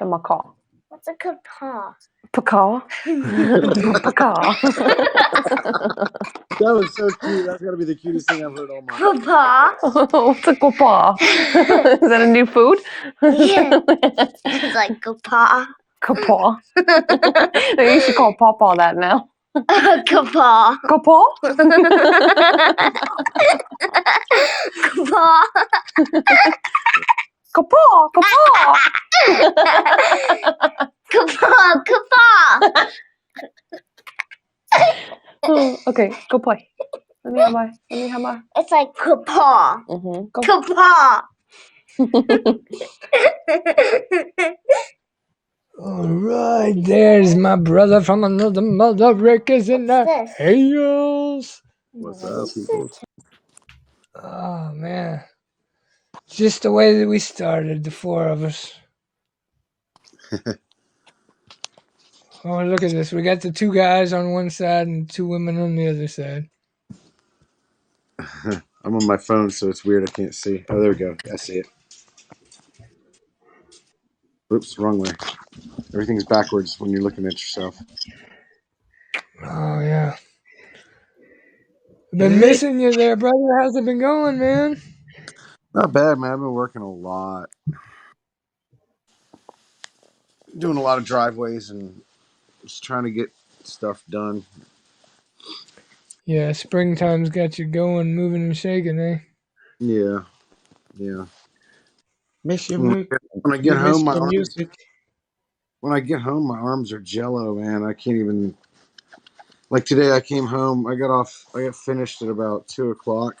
to macaw. What's a capaw? Pacaw. Pacaw. That was so cute. That's got to be the cutest thing I've heard all my life. Capaw? What's a capaw? Is that a new food? Yeah. It's like capaw. Capaw. You should call Pawpaw that now. Capaw. Capaw? Capaw. Capaw, capaw. Capaw, capaw. Okay, go play. Let me have my. It's like capaw. Go. Capaw. All right, there's my brother from another mother. Rick is in the house. What's up, people? Oh, man. Just the way that we started, the four of us. Oh, look at this. We got the two guys on one side and two women on the other side. I'm on my phone, so it's weird. I can't see. Oh, there we go. I see it. Oops, wrong way. Everything's backwards when you're looking at yourself. Oh, yeah. I've been missing you there, brother. How's it been going, man? Not bad, man. I've been working a lot. Doing a lot of driveways and just trying to get stuff done. Yeah, springtime's got you going, moving and shaking, eh? Yeah. Miss you, When I get home, my arms, music. when I get home, my arms are jello, man. I can't even. Like today, I came home. I got finished at about 2:00.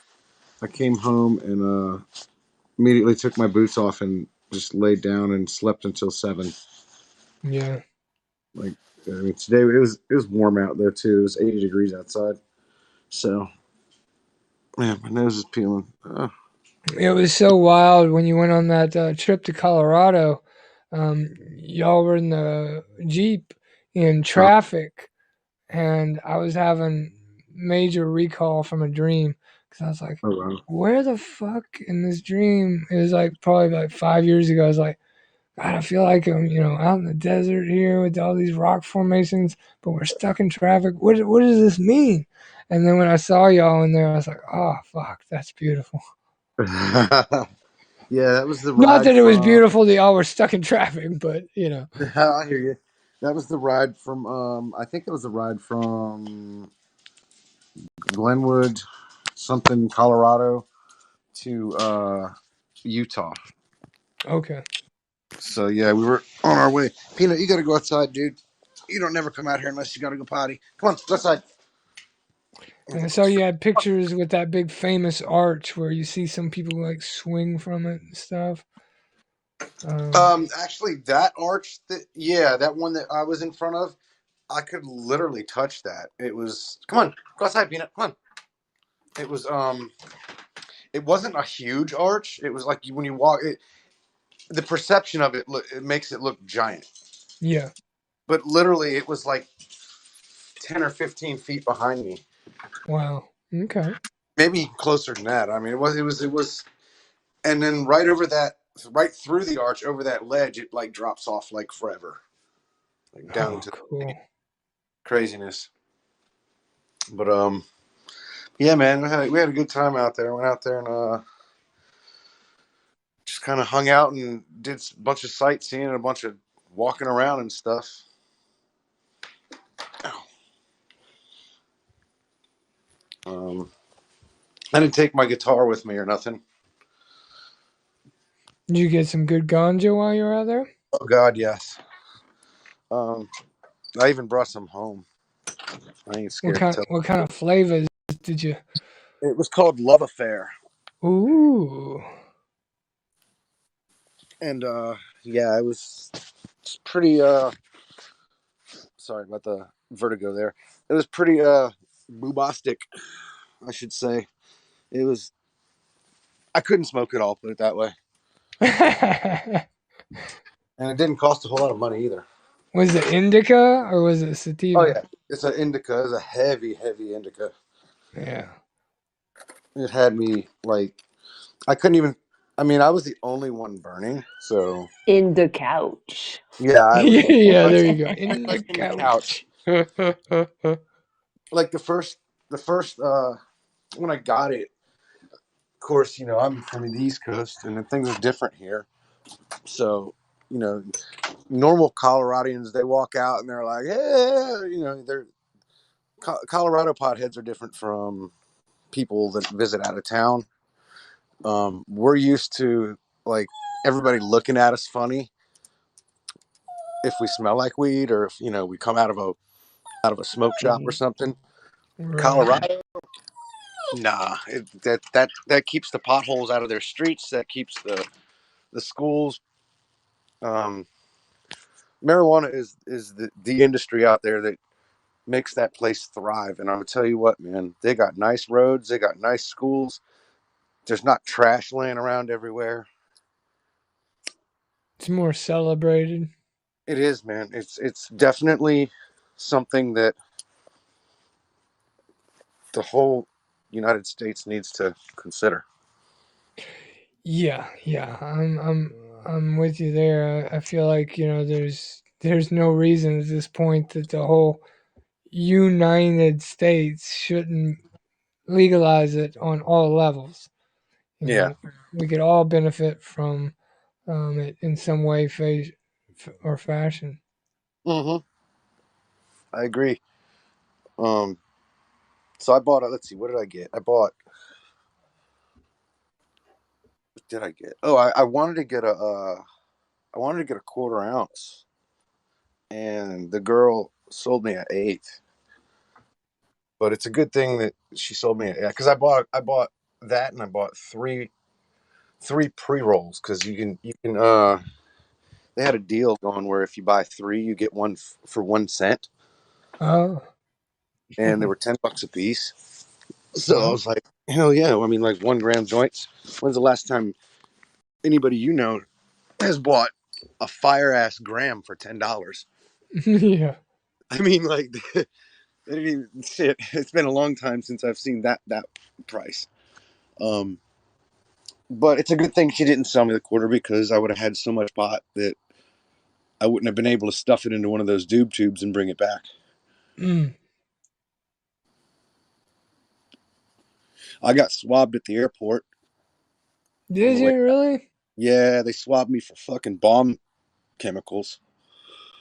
I came home and immediately took my boots off and just laid down and slept until 7. Yeah. Like today, it was warm out there too. It was 80 degrees outside. So, man, my nose is peeling. It was so wild when you went on that trip to Colorado. Y'all were in the Jeep in traffic, and I was having major recall from a dream because I was like, Oh wow. where the fuck in this dream? It was like probably like 5 years ago. I was like, God, I feel like I'm, out in the desert here with all these rock formations, but we're stuck in traffic. What does this mean? And then when I saw y'all in there, I was like, oh, fuck, that's beautiful. Yeah, that was the ride. Not that it was beautiful that y'all were stuck in traffic, but, I hear you. That was the ride from, I think it was the ride from Glenwood, something, Colorado to Utah. Okay. So, yeah, we were on our way. Peanut, you got to go outside, dude. You don't never come out here unless you got to go potty. Come on, go outside. And I saw you had pictures with that big famous arch where you see some people like swing from it and stuff. Actually, that arch, that one that I was in front of, I could literally touch that. It was, come on, go outside, Peanut, come on. It was, it wasn't a huge arch. It was like when you walk, the perception of it, it makes it look giant. Yeah. But literally, it was like 10 or 15 feet behind me. Wow. Okay. Maybe closer than that. I mean, it was, and then right over that, right through the arch, over that ledge, it like drops off like forever, like down into cool. Craziness. But yeah, man, we had a good time out there. Went out there and just kind of hung out and did a bunch of sightseeing and a bunch of walking around and stuff. I didn't take my guitar with me or nothing. Did you get some good ganja while you were out there? Oh God, yes. I even brought some home. I ain't scared. What kind of flavors did you? It was called Love Affair. Ooh. And yeah, it was pretty. Sorry about the vertigo there. It was pretty boobastic, I should say. It was. I couldn't smoke it all, put it that way. And it didn't cost a whole lot of money either. Was it indica or was it sativa? Oh yeah, it's an indica. It's a heavy indica. Yeah. It had me like, I couldn't even I mean, I was the only one burning, so In the couch. yeah, I was Yeah, there you go. In like the in the couch. like the first when I got it. Of course, I'm from the East Coast, and things are different here. So, normal Coloradians, they walk out and they're like, "Hey," they're Colorado potheads are different from people that visit out of town. We're used to like everybody looking at us funny if we smell like weed, or if we come out of a smoke shop or something. Right. Colorado, nah, that keeps the potholes out of their streets. That keeps the schools. Um, Marijuana is the industry out there that makes that place thrive. And I'm gonna tell you what, man, they got nice roads, they got nice schools. There's not trash laying around everywhere. It's more celebrated. It is, man. It's definitely something that the whole United States needs to consider. Yeah, yeah. I'm with you there. I feel like, there's no reason at this point that the whole United States shouldn't legalize it on all levels. Yeah. We could all benefit from it in some way, or fashion. Mm-hmm. I agree. Um, so I bought. Let's see, what did I get? What did I get? Oh, I wanted to get I wanted to get a quarter ounce, and the girl sold me an eighth. But it's a good thing that she sold me, because I bought that, and I bought three pre-rolls, because you can they had a deal going where if you buy three, you get one for 1 cent, Oh, and they were $10 a piece. So I wow. was like, hell yeah! I mean, like 1 gram joints. When's the last time anybody has bought a fire ass gram for $10? Yeah. I mean, like, they didn't even shit. It's been a long time since I've seen that price. Um, but it's a good thing she didn't sell me the quarter, because I would have had so much pot that I wouldn't have been able to stuff it into one of those doob tubes and bring it back. Mm. I got swabbed at the airport on Did the way. you really? Yeah, they swabbed me for fucking bomb chemicals.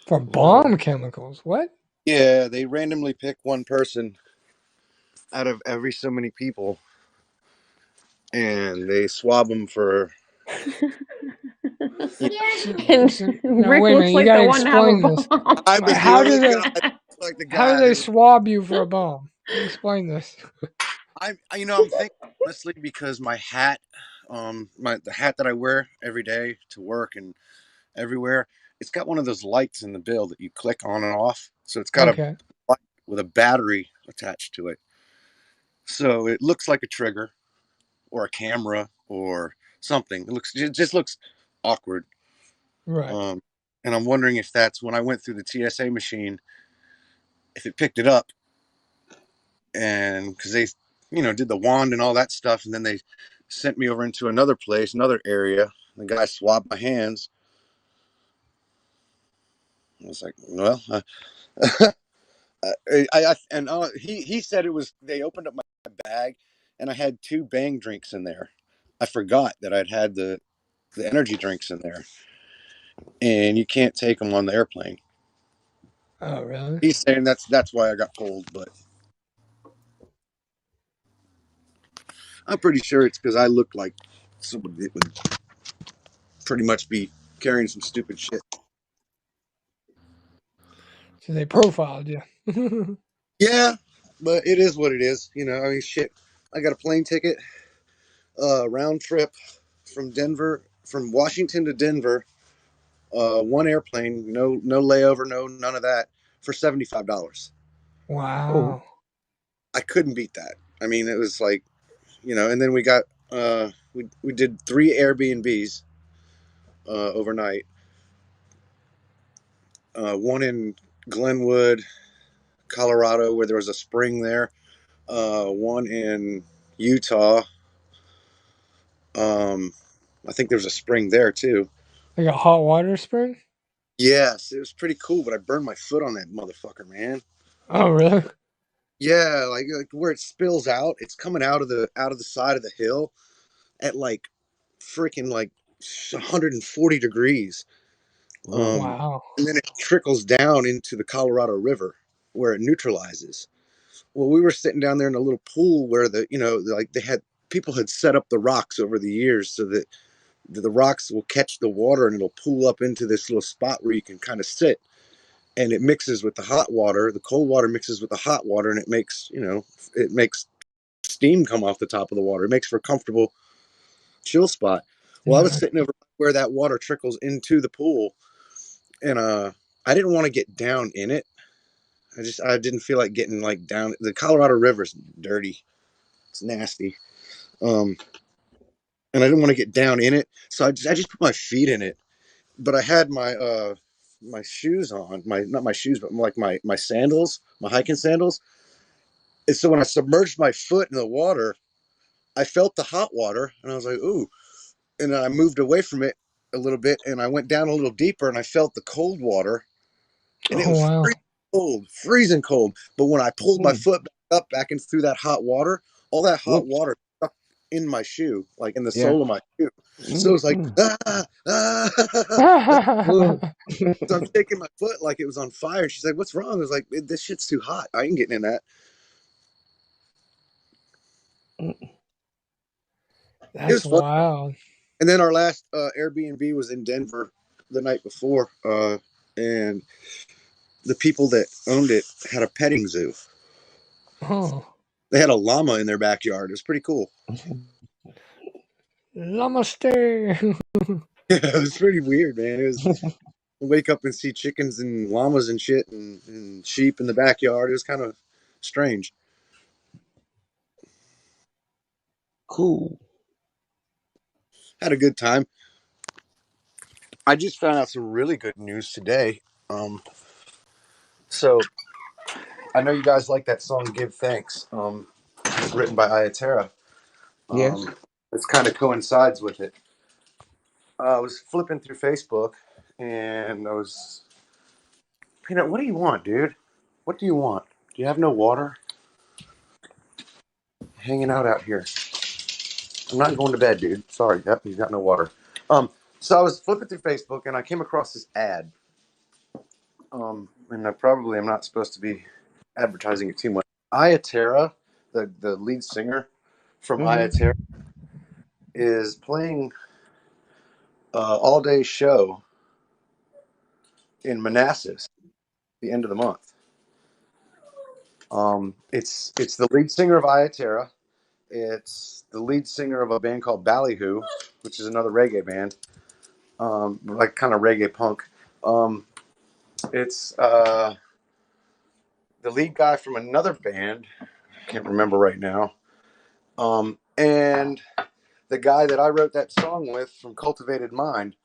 For Whoa. bomb chemicals? What? Yeah, they randomly pick one person out of every so many people, and they swab them for. And Now Rick wait a looks minute. You like gotta the one to have a explain this. bomb. I was the How do only they? guy, like the How do guy they who swab you for a bomb? Explain this. I'm thinking honestly, because my hat, the hat that I wear every day to work and everywhere, it's got one of those lights in the bill that you click on and off. So it's got a Okay. light with a battery attached to it. So it looks like a trigger or a camera or something. It just looks awkward. Right. Um, and I'm wondering if that's when I went through the TSA machine, if it picked it up, and because they, did the wand and all that stuff, and then they sent me over into another place, another area. The guy swabbed my hands. I was like, well, he said it was. They opened up my bag, and I had two Bang drinks in there. I forgot that I'd had the energy drinks in there, and you can't take them on the airplane. Oh, really? He's saying that's why I got pulled, but I'm pretty sure it's because I look like somebody that would pretty much be carrying some stupid shit. So they profiled you. Yeah, but it is what it is. I mean, shit. I got a plane ticket, round trip from Washington to Denver, one airplane, no layover, no none of that, for $75. Oh. Wow. I couldn't beat that. I mean, it was like, and then we got we did 3 Airbnbs overnight. One in Glenwood, Colorado, where there was a spring there. One in Utah. Um, I think there's a spring there too. Like a hot water spring? Yes, it was pretty cool, but I burned my foot on that motherfucker, man. Oh, really? Yeah, like where it spills out, it's coming out of the side of the hill at like freaking like 140 degrees. Wow. And then it trickles down into the Colorado River where it neutralizes. Well, we were sitting down there in a little pool where like people had set up the rocks over the years so that the rocks will catch the water and it'll pool up into this little spot where you can kind of sit, and it mixes with the hot water. The cold water mixes with the hot water, and it makes steam come off the top of the water. It makes for a comfortable chill spot. Well, I was Nice. sitting over where that water trickles into the pool, and I didn't want to get down in it. I didn't feel like getting like down. The Colorado River's dirty. It's nasty. Um, and I didn't want to get down in it, so I just put my feet in it. But I had my shoes on, my not my shoes, but like my sandals, my hiking sandals. And so when I submerged my foot in the water, I felt the hot water, and I was like, ooh. And then I moved away from it a little bit, and I went down a little deeper, and I felt the cold water, and it Oh, was wow. freezing cold. But when I pulled my foot back and through that hot water, all that hot water stuck in my shoe, like in the sole of my shoe. So it was like, So I'm shaking my foot like it was on fire. She's like, "What's wrong?" I was like, "This shit's too hot. I ain't getting in that." It was That's fun. wild. And then our last Airbnb was in Denver the night before, and the people that owned it had a petting zoo. Oh. They had a llama in their backyard. It was pretty cool. Namaste. Yeah, it was pretty weird, man. It was wake up and see chickens and llamas and shit and sheep in the backyard. It was kind of strange. Cool. Had a good time. I just found out some really good news today. So I know you guys like that song "Give Thanks." It's written by Ayaterra. Yes. This kind of coincides with it. I was flipping through Facebook, and I was, Peanut, what do you want, dude? What do you want? Do you have no water? Hanging out here. I'm not going to bed, dude. Sorry, yep, you got no water. So I was flipping through Facebook, and I came across this ad. And I probably am not supposed to be advertising it too much. Ayaterra, the lead singer from Ayaterra, is playing all day show in Manassas the end of the month. It's the lead singer of Ayaterra. It's the lead singer of a band called Ballyhoo, which is another reggae band, like kind of reggae punk. It's the lead guy from another band. I can't remember right now. And the guy that I wrote that song with from Cultivated Mind.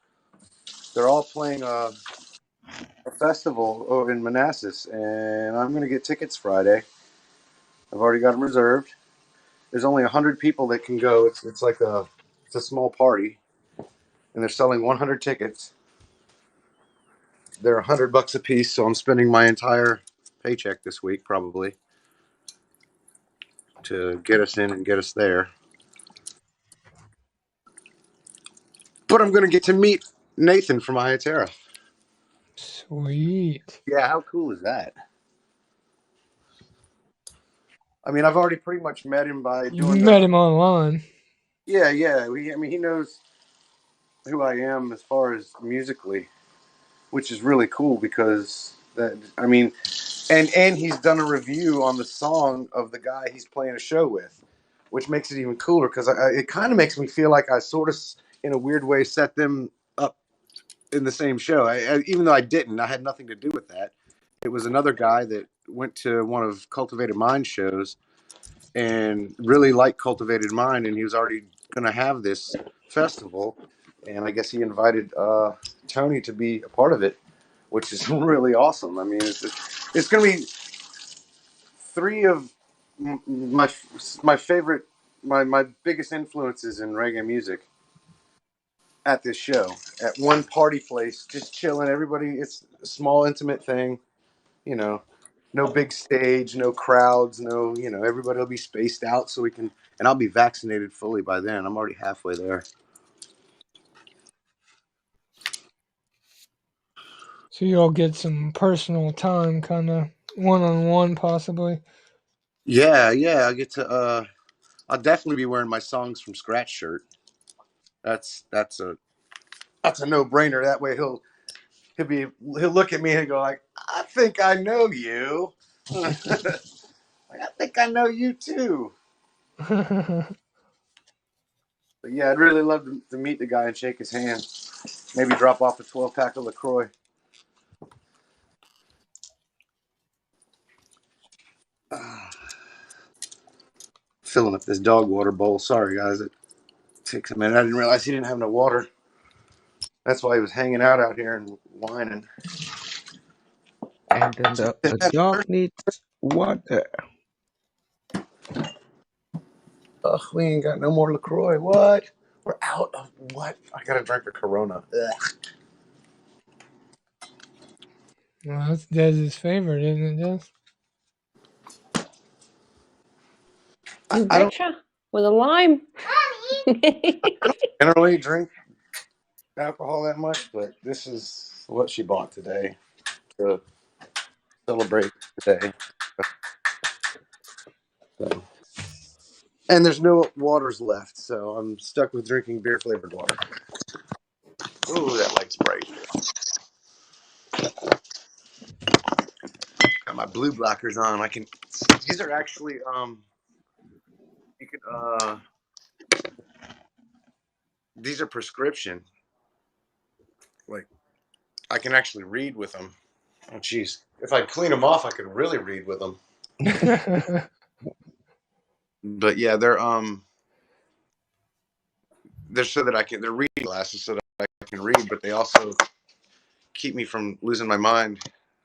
They're all playing a festival over in Manassas, and I'm going to get tickets Friday. I've already got them reserved. There's only 100 people that can go. It's like it's a small party, and they're selling 100 tickets. They're $100 a piece, so I'm spending my entire paycheck this week probably to get us in and get us there. But I'm going to get to meet Nathan from Ayaterra. Sweet. Yeah, how cool is that? I mean, I've already pretty much met him by You doing met him online. Yeah. He knows who I am as far as musically, which is really cool because and he's done a review on the song of the guy he's playing a show with, which makes it even cooler because it kind of makes me feel like I sort of, in a weird way, set them up in the same show. Even though I didn't, I had nothing to do with that. It was another guy that went to one of Cultivated Mind shows and really liked Cultivated Mind, and he was already going to have this festival, and I guess he invited Tony to be a part of it, which is really awesome. I mean, it's going to be three of my favorite, my biggest influences in reggae music. at this show at one party place, just chilling. Everybody, it's a small, intimate thing. You know, no big stage, no crowds, no. Everybody will be spaced out so we can. And I'll be vaccinated fully by then. I'm already halfway there. So you'll get some personal time, kind of one-on-one, possibly. Yeah, I get to. I'll definitely be wearing my Songs from Scratch shirt. That's a no brainer. That way he'll look at me and go like, I think I know you. Like, I think I know you too. But yeah, I'd really love to meet the guy and shake his hand. Maybe drop off a 12-pack of LaCroix. Filling up this dog water bowl. Sorry, guys. It takes a minute. I didn't realize he didn't have no water. That's why he was hanging out here and whining. And then the dog needs water. Ugh, we ain't got no more LaCroix. What? We're out of what? I gotta drink a Corona. Ugh. Well, that's Dez's favorite, isn't it, Dez? You I don't betcha. With a lime. generally drink alcohol that much, but this is what she bought today to celebrate today. So. And there's no waters left, so I'm stuck with drinking beer flavored water. Ooh, that light's bright. Got my blue blockers on. These are actually you can these are prescription. Like I can actually read with them. Oh jeez. If I clean them off, I could really read with them. But yeah, they're so that they're reading glasses so that I can read, but they also keep me from losing my mind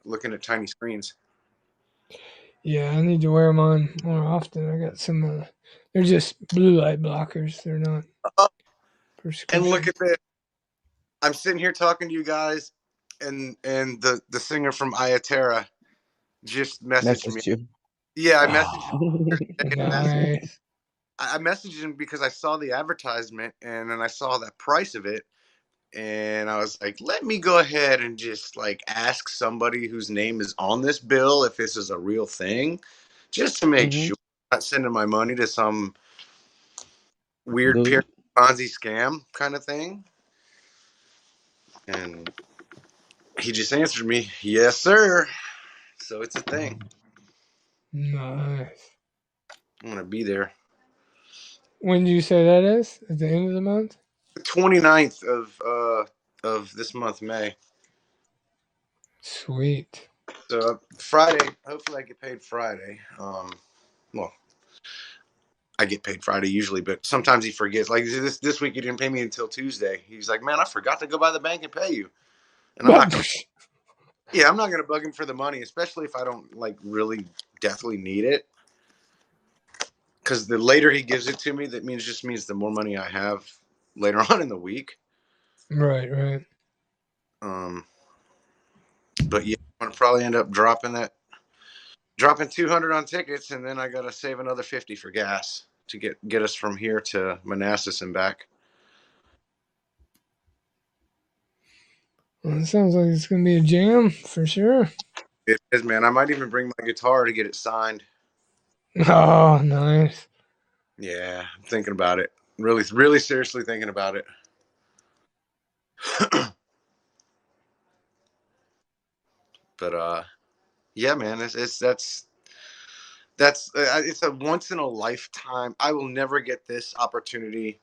looking at tiny screens. Yeah, I need to wear mine more often. I got some. They're just blue light blockers. They're not prescription. And look at this. I'm sitting here talking to you guys, and the singer from Ayaterra just messaged me. Message you. Yeah, I messaged him. Nice. I messaged him because I saw the advertisement and then I saw the price of it, and I was like, let me go ahead and just like ask somebody whose name is on this bill if this is a real thing, just to make sure I'm not sending my money to some weird Dude. Ponzi scam kind of thing. And he just answered me, yes, sir. So it's a thing. Nice. I'm gonna be there. When do you say that is? At the end of the month? The 29th of this month, May. Sweet. So Friday, hopefully I get paid Friday. Well, I get paid Friday usually, but sometimes he forgets. Like this week, he didn't pay me until Tuesday. He's like, "Man, I forgot to go by the bank and pay you." And I'm not. Yeah, I'm not gonna bug him for the money, especially if I don't like really deathly need it. Because the later he gives it to me, that just means the more money I have later on in the week. Right. But yeah, I'm gonna probably end up dropping 200 on tickets, and then I gotta save another 50 for gas to get us from here to Manassas and back. Well, it sounds like it's gonna be a jam for sure. It is, man. I might even bring my guitar to get it signed. Oh, nice. Yeah, I'm thinking about it. Really, really seriously thinking about it. But yeah, man, that's it's a once in a lifetime. I will never get this opportunity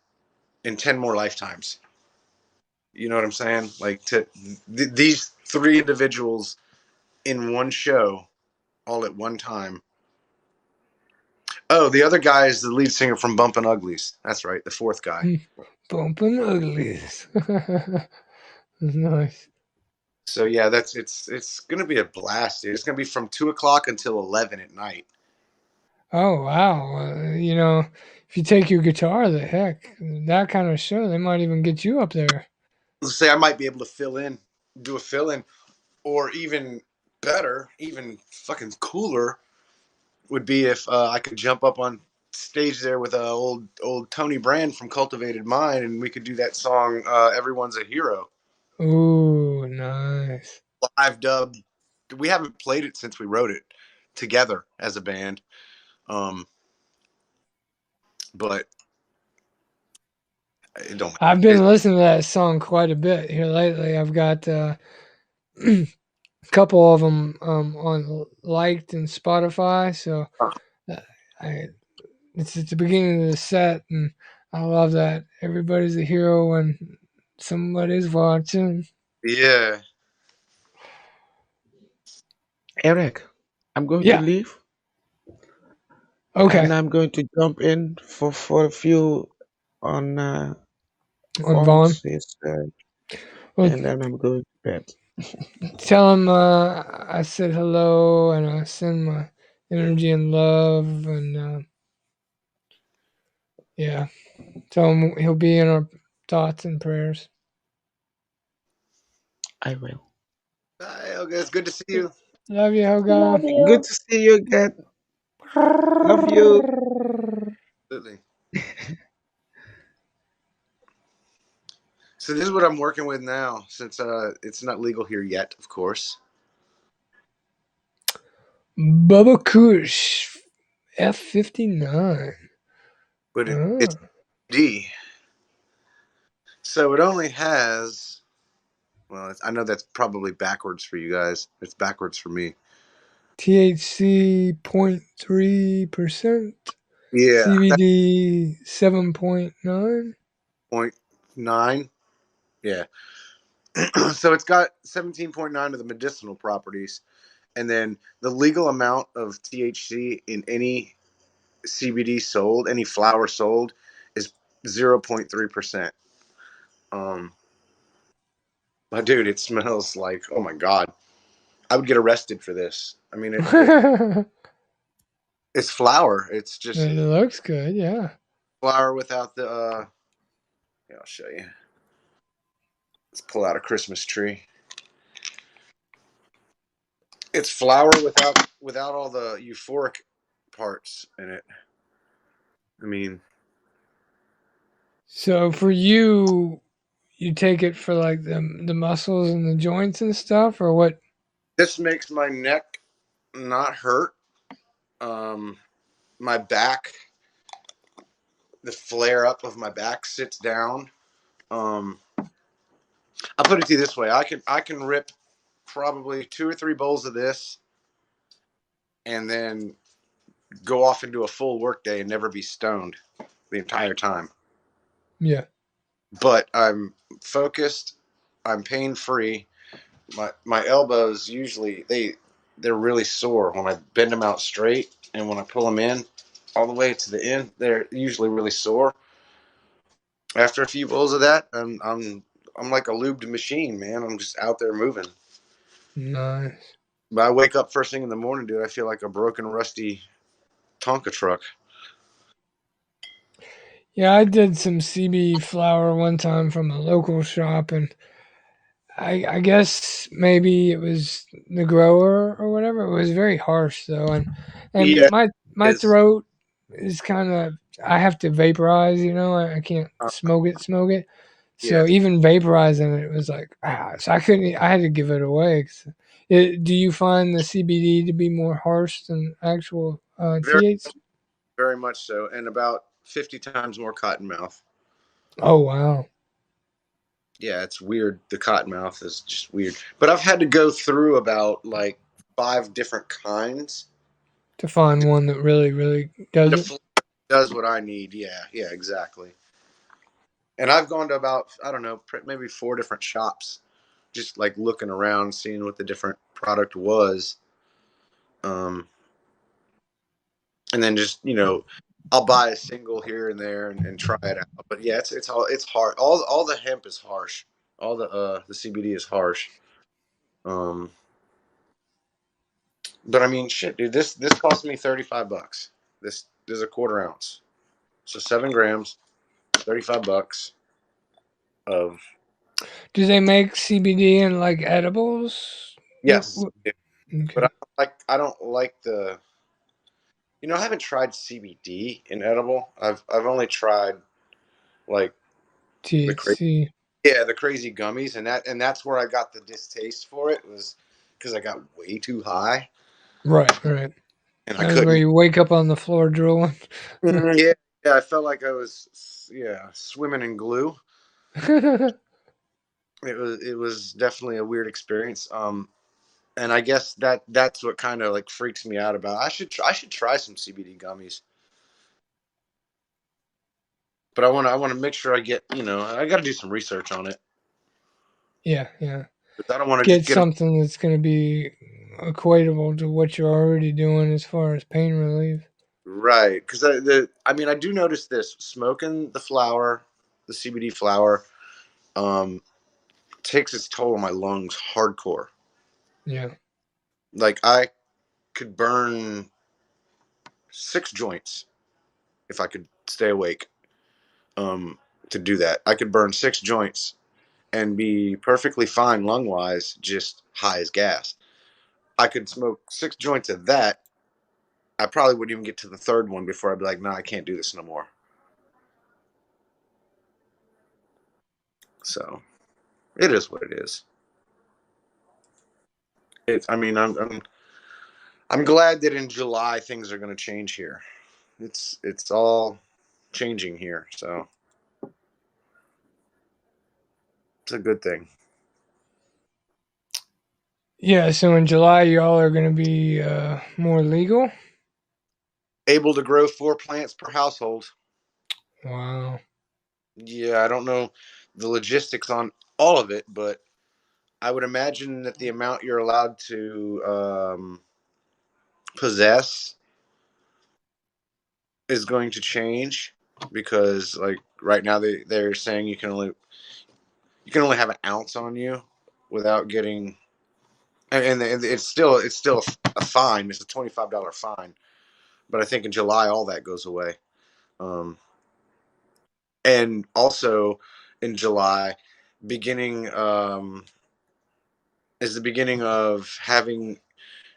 in 10 more lifetimes. You know what I'm saying? Like these three individuals in one show, all at one time. Oh, the other guy is the lead singer from Bumpin' Uglies. That's right, the fourth guy. Bumpin' Uglies. Nice. So yeah, it's gonna be a blast, dude. It's gonna be from 2 o'clock until 11 at night. Oh wow! You know, if you take your guitar, the heck, that kind of show, they might even get you up there. Let's say I might be able to do a fill in, or even better, even fucking cooler would be if I could jump up on stage there with old Tony Brand from Cultivated Mind, and we could do that song "Everyone's a Hero" Ooh, nice. live dub. We haven't played it since we wrote it together as a band, but it don't. I've been listening to that song quite a bit here lately. I've got a couple of them on liked in Spotify, so uh, I it's at the beginning of the set, and I love that everybody's a hero when somebody's watching. Yeah. Eric, I'm going to Yeah. leave Okay. and I'm going to jump in for a few on On Vaughn. Vaughn's, Well, and then I'm going to bed. tell him I said hello and I send my energy and love and yeah. Tell him he'll be in our thoughts and prayers. I will. Hi, Helga. It's good to see you. Love you, Helga. Love Good you. to see you again. Love you. Absolutely. So this is what I'm working with now, since it's not legal here yet, of course. Bubba Kush F59. But Oh. it's D. So it only has. Well, I know that's probably backwards for you guys. It's backwards for me. THC 0.3%. Yeah, that's CBD 7.9. 0.9. Yeah. So it's got 17.9 of the medicinal properties, and then the legal amount of THC in any CBD sold, any flower sold, is 0.3%. Um, but dude, it smells like, oh my god, I would get arrested for this. I mean, it's flour. It's just It looks good, yeah. flour without the. Yeah, I'll show you. Let's pull out a Christmas tree. It's flour without all the euphoric parts in it. I mean, So for you, you take it for like the muscles and the joints and stuff, or what? this makes my neck not hurt. Um, my back, the flare up of my back sits down. Um, I'll put it to you this way: I can rip probably 2 or 3 bowls of this, and then go off into a full workday and never be stoned the entire time. Yeah. But I'm focused. I'm pain free. My elbows usually they're really sore when I bend them out straight, and when I pull them in all the way to the end, they're usually really sore. After a few bowls of that, I'm like a lubed machine, man. I'm just out there moving. Nice. But I wake up first thing in the morning, dude. I feel like a broken, rusty Tonka truck. Yeah, I did some CB flour one time from a local shop, and I guess maybe it was the grower or whatever. It was very harsh though, and Yeah, my it's throat is kind of, I have to vaporize. You know, I can't uh, smoke it. yeah, So even vaporizing it was like so I couldn't. I had to give it away. Do you find the CBD to be more harsh than actual very, THC? very much so, and about 50 times more cottonmouth. Oh wow! Yeah, it's weird. The cottonmouth is just weird. But I've had to go through about like 5 different kinds. To find one that really does The it. fl- does what I need. Yeah, yeah, exactly. And I've gone to about, I don't know, maybe 4 different shops, just like looking around, seeing what the different product was. Um, and then just, I'll buy a single here and there and try it out. But yeah, it's hard. All the hemp is harsh. All the CBD is harsh. Um, but I mean, shit, dude, this cost me $35. This is a quarter ounce, so 7 grams, $35 of. Do they make CBD in like edibles? Yes, but Okay. I don't like the. I haven't tried CBD in edible. I've only tried like the crazy, THC. the crazy gummies, and that's where I got the distaste for it, was because I got way too high Right, right. and I That's where couldn't. you wake up on the floor drooling. Yeah, I felt like I was swimming in glue. It was definitely a weird experience. And I guess that's what kind of like freaks me out about. I should try some CBD gummies, but I want to make sure I get I got to do some research on it. Yeah, yeah. 'Cause I don't want to Get just get them something that's going to be equatable to what you're already doing as far as pain relief. right. Because I do notice this smoking the flower, the CBD flower, um, takes its toll on my lungs hardcore. Yeah. Like I could burn 6 joints if I could stay awake. Um, to do that, I could burn 6 joints and be perfectly fine lung wise, just high as gas. I could smoke 6 joints of that. I probably wouldn't even get to the third one before I'd be like, nah, I can't do this no more. So it is what it is. I'm glad that in July things are going to change here. It's all changing here, so it's a good thing. Yeah, so in July, y'all are going to be more legal? Able to grow 4 plants per household. Wow. Yeah, I don't know the logistics on all of it, but I would imagine that the amount you're allowed to possess is going to change, because like right now they're saying you can only have an ounce on you without getting, and it's still a fine. It's a $25 fine, but I think in July all that goes away. Um, and also in July, beginning is the beginning of having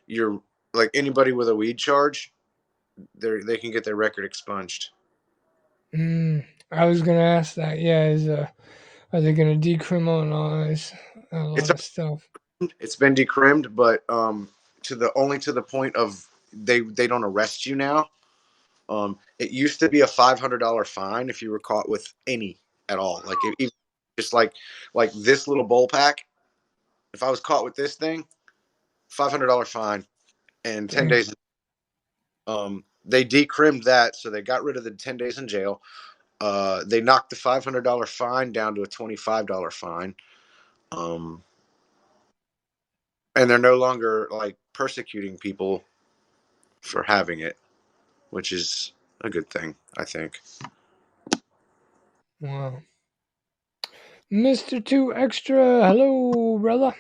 your, like, anybody with a weed charge, they can get their record expunged. I was going to ask that. Yeah, are they going to decriminalize a It's lot of stuff? it's been decrimmed, but to the point of they don't arrest you now. It used to be a $500 fine if you were caught with any at all. Like even just like this little bowl pack. If I was caught with this thing, $500 fine and 10 days. They decrimmed that, so they got rid of the 10 days in jail. They knocked the $500 fine down to a $25 fine. Um, and they're no longer like persecuting people for having it, which is a good thing, I think. Wow. Mr. 2 Extra, hello, brother.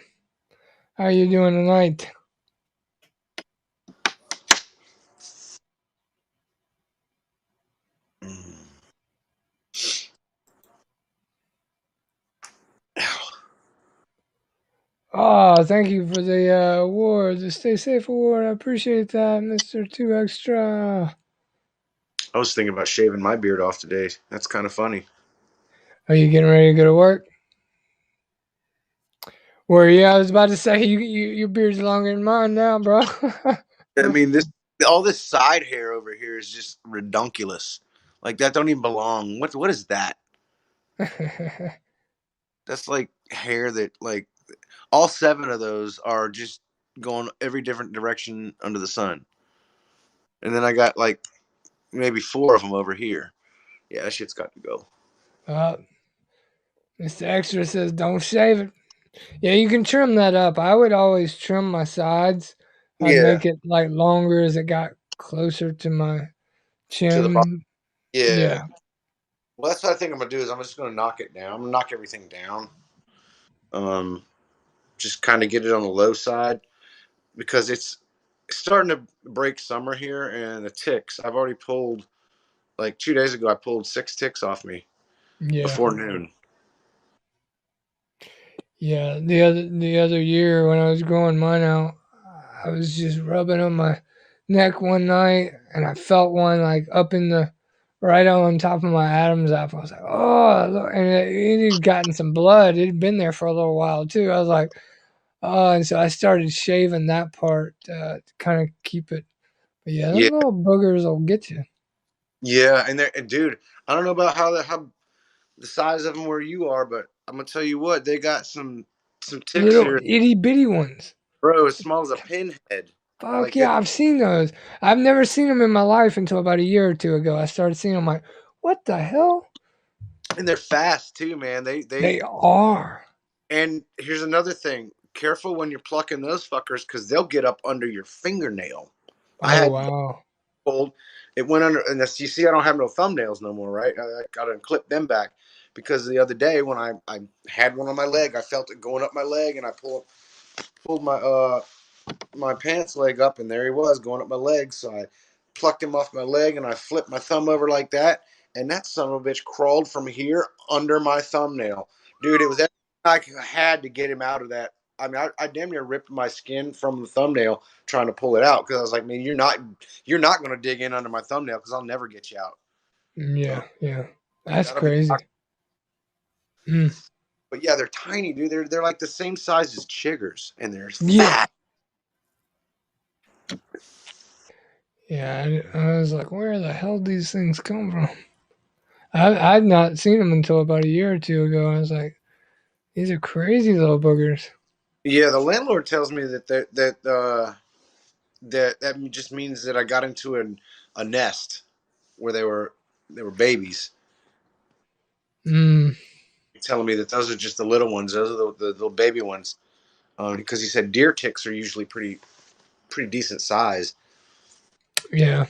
How you doing tonight? Oh, thank you for the award, the Stay Safe award. I appreciate that, Mr. 2 Extra. I was thinking about shaving my beard off today. That's kind of funny. Are you getting ready to go to work? Where yeah, I was about to say your beard's longer than mine now, bro. I mean, this all this side hair over here is just redunculous. Like that don't even belong. What is that? That's like hair that, like, all 7 of those are just going every different direction under the sun. And then I got like maybe 4 of them over here. Yeah, that shit's got to go. Mr. Extra says don't shave it. Yeah, you can trim that up. I would always trim my sides. I'd Yeah, make it like longer as it got closer to my to the bottom. chin. Yeah. Yeah. Well, that's what I think I'm gonna do. Is I'm just gonna knock it down. I'm gonna knock everything down. Um, just kind of get it on the low side, because starting to break summer here, and the ticks. I've already pulled, like 2 days ago, I pulled 6 ticks off me Yeah. before noon. Yeah, the other year when I was growing mine out, I was just rubbing on my neck one night, and I felt one like up in the right on top of my Adam's apple. I was like, oh, look, and it had gotten some blood. It had been there for a little while too. I was like, oh, and so I started shaving that part to kind of keep it. But yeah, Yeah, them little boogers will get you. yeah, and dude, I don't know about how the size of them where you are, but I'm gonna tell you what, they got some ticks Little here, itty bitty ones. bro, as small as a pinhead. Fuck Like yeah, I've seen those. I've never seen them in my life until about a year or two ago. I started seeing them like, what the hell? and they're fast too, man. They are. And here's another thing: careful when you're plucking those fuckers because they'll get up under your fingernail. I Oh had wow. pulled, it went under, and you see, I don't have no thumbnails no more, right? I got to clip them back because the other day when I had one on my leg, I felt it going up my leg, and I pulled my pants leg up, and there he was going up my leg. So I plucked him off my leg, and I flipped my thumb over like that, and that son of a bitch crawled from here under my thumbnail, dude. It was everything I had to get him out of that. I mean, I damn near ripped my skin from the thumbnail trying to pull it out because I was like, man, you're not going to dig in under my thumbnail because I'll never get you out. Yeah, yeah. That's That'll be. crazy. Mm. But yeah, they're tiny, dude. They're like the same size as chiggers, and they're Yeah. fat. Yeah, I was like, where the hell do these things come from? I'd not seen them until about a year or two ago. I was like, these are crazy little boogers. Yeah, the landlord tells me that just means that I got into a nest where they were babies. Mm. Telling me that those are just the little ones. Those are the little baby ones. Because he said deer ticks are usually pretty decent size. Yeah.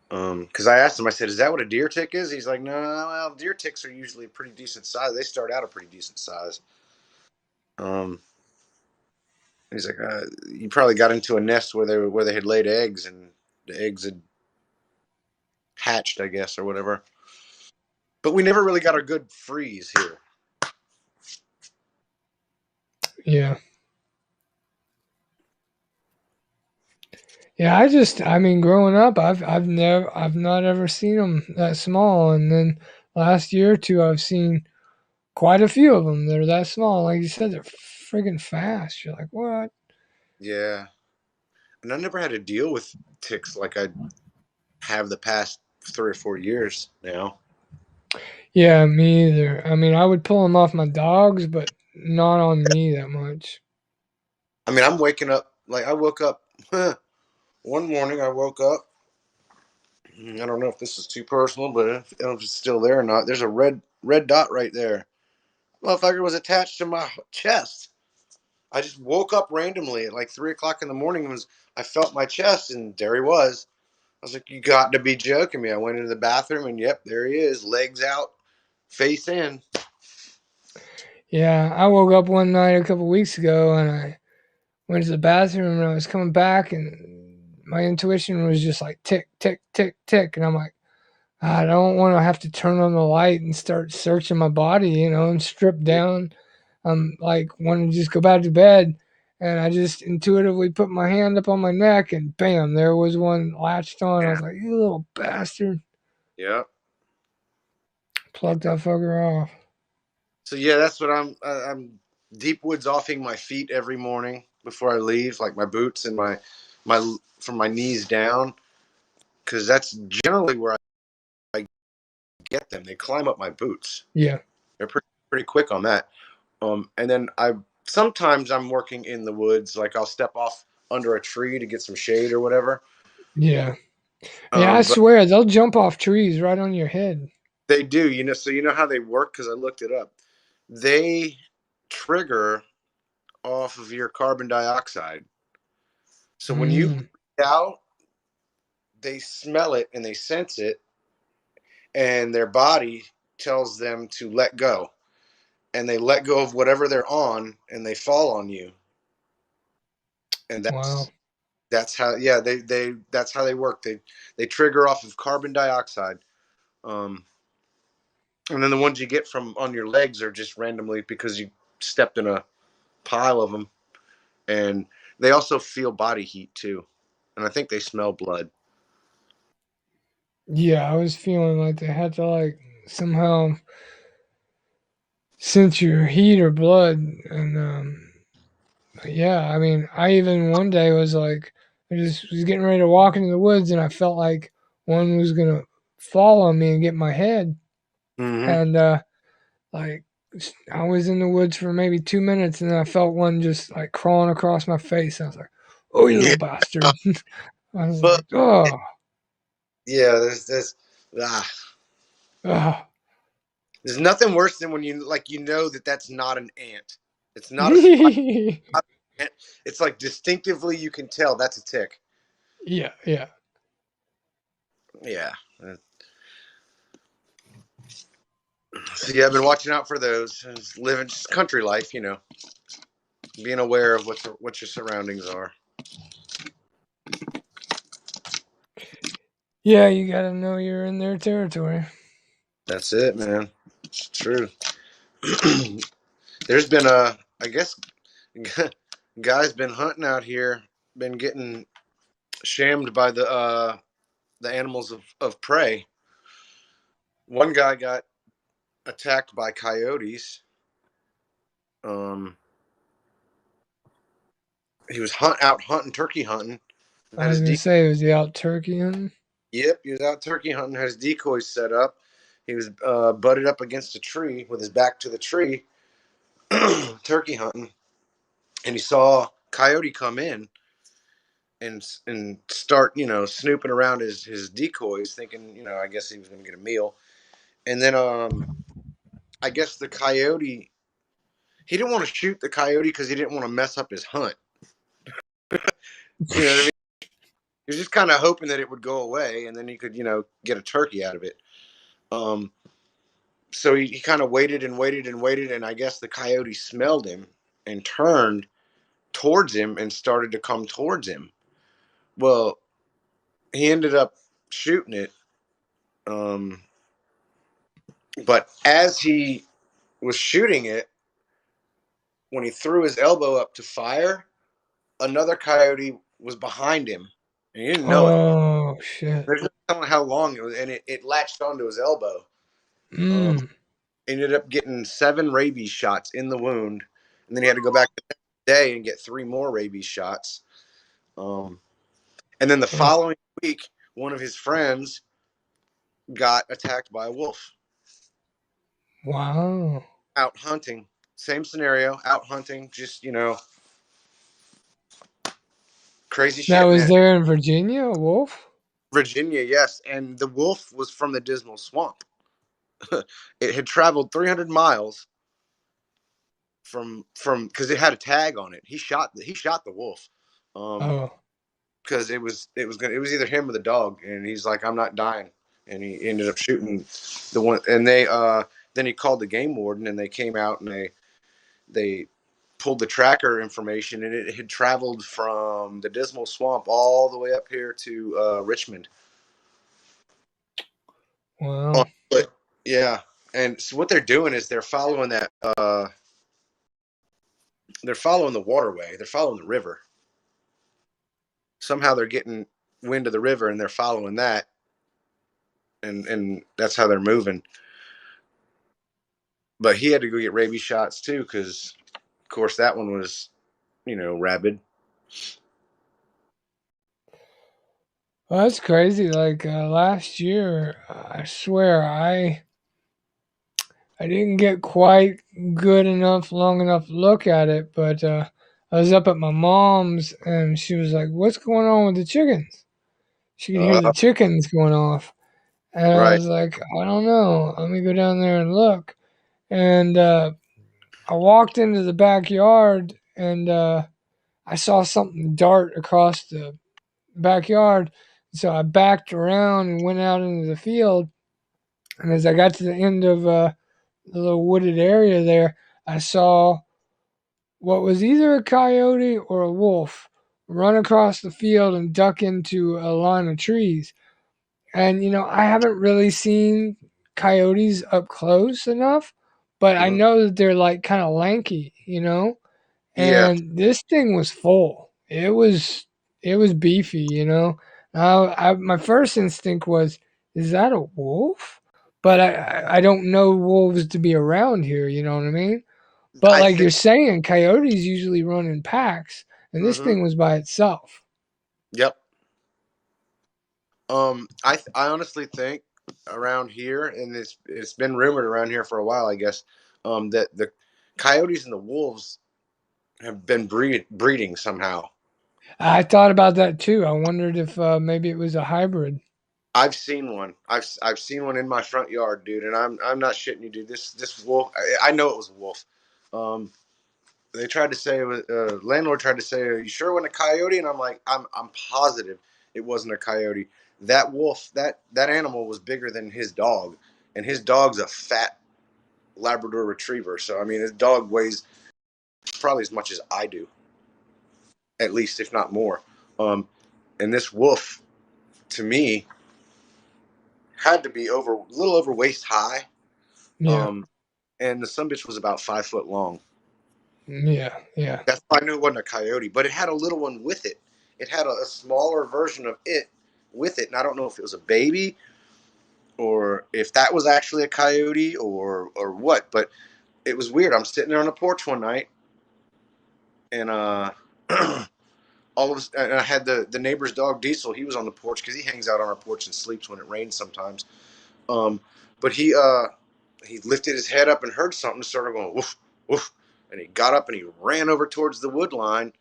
Because I asked him, I said, "Is that what a deer tick is?" He's like, "No, well, deer ticks are usually pretty decent size. They start out a pretty decent size." Um, he's like, "You probably got into a nest where they had laid eggs, and the eggs had hatched, I guess, or whatever." But we never really got a good freeze here. Yeah. Yeah, I mean, growing up, I've not ever seen them that small, and then last year or two, I've seen quite a few of them that are that small. Like you said, they're friggin' fast. You're like, what? Yeah, and I never had to deal with ticks like I have the past 3 or 4 years now. Yeah, me either. I mean, I would pull them off my dogs, but not on me that much. I mean, I'm waking up like I woke up one morning. I woke up. I don't know if this is too personal, but if it's still there or not. There's a red dot right there. Motherfucker was attached to my chest. I just woke up randomly at like 3 o'clock in the morning. I felt my chest, and there he was. I was like, "You got to be joking me!" I went into the bathroom, and yep, there he is, legs out, face in. Yeah, I woke up one night a couple weeks ago and I went to the bathroom and I was coming back and my intuition was just like tick, tick, tick, tick. And I'm like, I don't want to have to turn on the light and start searching my body, and strip down. I'm like, want to just go back to bed. And I just intuitively put my hand up on my neck and bam, there was one latched on. I was like, you little bastard. Yep. Plucked that fucker off. So yeah, that's what I'm deep woods offing my feet every morning before I leave, like my boots and my from my knees down, because that's generally where I get them. They climb up my boots. Yeah. They're pretty quick on that. And then sometimes I'm working in the woods, like I'll step off under a tree to get some shade or whatever. Yeah. Yeah, I But swear they'll jump off trees right on your head. they do, so you know how they work because I looked it up. They trigger off of your carbon dioxide. So when you Mm. breathe out, they smell it and they sense it, and their body tells them to let go. And they let go of whatever they're on, and they fall on you. and Wow. that's how that's how they work. They trigger off of carbon dioxide. Um, and then the ones you get from on your legs are just randomly because you stepped in a pile of them, and they also feel body heat too, and I think they smell blood. Yeah, I was feeling like they had to like somehow sense your heat or blood, and yeah, I mean, I even one day was like, I just was getting ready to walk into the woods, and I felt like one was gonna fall on me and get my head, Mm-hmm. and like I was in the woods for maybe 2 minutes, and then I felt one just like crawling across my face. I was like, "Oh, you Yeah, little bastard!" I was but like, "Oh, yeah, there's ah, oh." there's nothing worse than when you know that that's not an ant. It's not a spider. Not an ant. It's like distinctively you can tell that's a tick. Yeah, yeah. Yeah. So yeah, I've been watching out for those. Just living just country life, being aware of what your surroundings are. Yeah, you gotta know you're in their territory. That's it, man. It's true. There's been I guess, guys been hunting out here, been getting shammed by the animals of prey. One guy got attacked by coyotes. Um, he was out hunting, turkey hunting. I Had was his gonna say, was he out turkey hunting? Yep, he was out turkey hunting. Had his decoys set up. He was butted up against a tree with his back to the tree, turkey hunting, and he saw coyote come in and start snooping around his decoys, thinking I guess he was going to get a meal. And then I guess the coyote, he didn't want to shoot the coyote because he didn't want to mess up his hunt. You know what I mean? He was just kind of hoping that it would go away, and then he could get a turkey out of it. Um, so he kind of waited and waited and waited, and I guess the coyote smelled him and turned towards him and started to come towards him. Well, he ended up shooting it. Um, but as he was shooting it, when he threw his elbow up to fire, another coyote was behind him, and he didn't know it. Oh shit. There's no telling how long it was, and it latched onto his elbow. Um, Mm. Ended up getting 7 rabies shots in the wound, and then he had to go back the next day and get 3 more rabies shots. And then the Oh, following week, one of his friends got attacked by a wolf wow. out hunting. Same scenario, out hunting, just crazy That shit, was man. there in Virginia, a wolf? Virginia, yes, and the wolf was from the Dismal Swamp. It had traveled 300 miles from because it had a tag on it. He shot the wolf, Oh, because it was either him or the dog, and he's like, I'm not dying, and he ended up shooting the one, and they then he called the game warden, and they came out and they pulled the tracker information, and it had traveled from the Dismal Swamp all the way up here to Richmond. wow. But yeah, and so what they're doing is they're following that. They're following the waterway. They're following the river. Somehow they're getting wind of the river, and they're following that, and that's how they're moving. But he had to go get rabies shots too, because of course that one was, rabid. Well, that's crazy. Like last year, I swear I didn't get quite good enough, long enough to look at it, but I was up at my mom's and she was like, "What's going on with the chickens?" She could hear the Uh, chickens going off. And I right. was like, "I don't know. Let me go down there and look." And I walked into the backyard and I saw something dart across the backyard. So I backed around and went out into the field. And as I got to the end of the little wooded area there, I saw what was either a coyote or a wolf run across the field and duck into a line of trees. And I haven't really seen coyotes up close enough, but I Mhm. know that they're like kind of lanky. Yeah, And this thing was full. It was beefy. My first instinct was, is that a wolf? But I don't know wolves to be around here. You know what I mean? But I like you're think. saying, coyotes usually run in packs, and this Hmm. thing was by itself. Yep. I honestly think around here, and it's been rumored around here for a while, I guess, that the coyotes and the wolves have been breeding somehow. I thought about that too. I wondered if maybe it was a hybrid. I've seen one. I've seen one in my front yard, dude, and I'm not shitting you, dude. This wolf, I know it was a wolf. Um, they tried to say it was landlord tried to say, "Are you sure it wasn't a coyote?" And I'm like, I'm positive it wasn't a coyote. That wolf, that animal was bigger than his dog, and his dog's a fat Labrador Retriever. So I mean, his dog weighs probably as much as I do, at least if not more. Um, and this wolf, to me, had to be a little over waist high. Yeah, Um, and the son bitch was about 5 foot long. yeah, yeah, That's why I knew it wasn't a coyote, but it had a little one with it. It had a smaller version of it with it, and I don't know if it was a baby or if that was actually a coyote or what. But it was weird. I'm sitting there on the porch one night, and and I had the neighbor's dog Diesel. He was on the porch because he hangs out on our porch and sleeps when it rains sometimes. Um, but he lifted his head up and heard something, started going woof woof, and he got up and he ran over towards the wood line,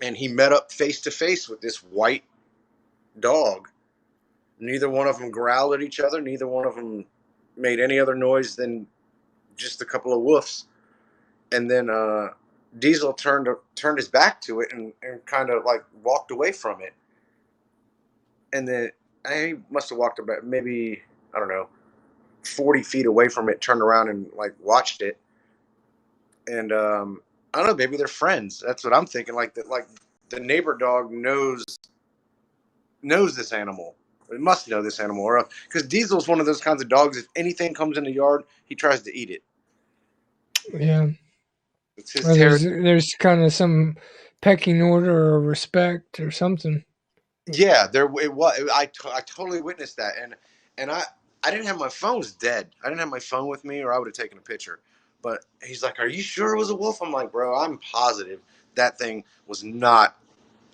and he met up face to face with this white dog. Neither one of them growled at each other. Neither one of them made any other noise than just a couple of woofs. And then Diesel turned his back to it and kind of like walked away from it. And then he must have walked about maybe, I don't know, 40 feet away from it, turned around and like watched it. And I don't know, maybe they're friends. That's what I'm thinking. Like the neighbor dog knows this animal. It must know this animal, or because Diesel's one of those kinds of dogs. If anything comes in the yard, he tries to eat it. yeah. It's his Well, territory. there's kind of some pecking order or respect or something. Yeah, there it was. I totally witnessed that, and I didn't have my phone. Was dead. I didn't have my phone with me, or I would have taken a picture. But he's like, "Are you sure it was a wolf?" I'm like, "Bro, I'm positive that thing was not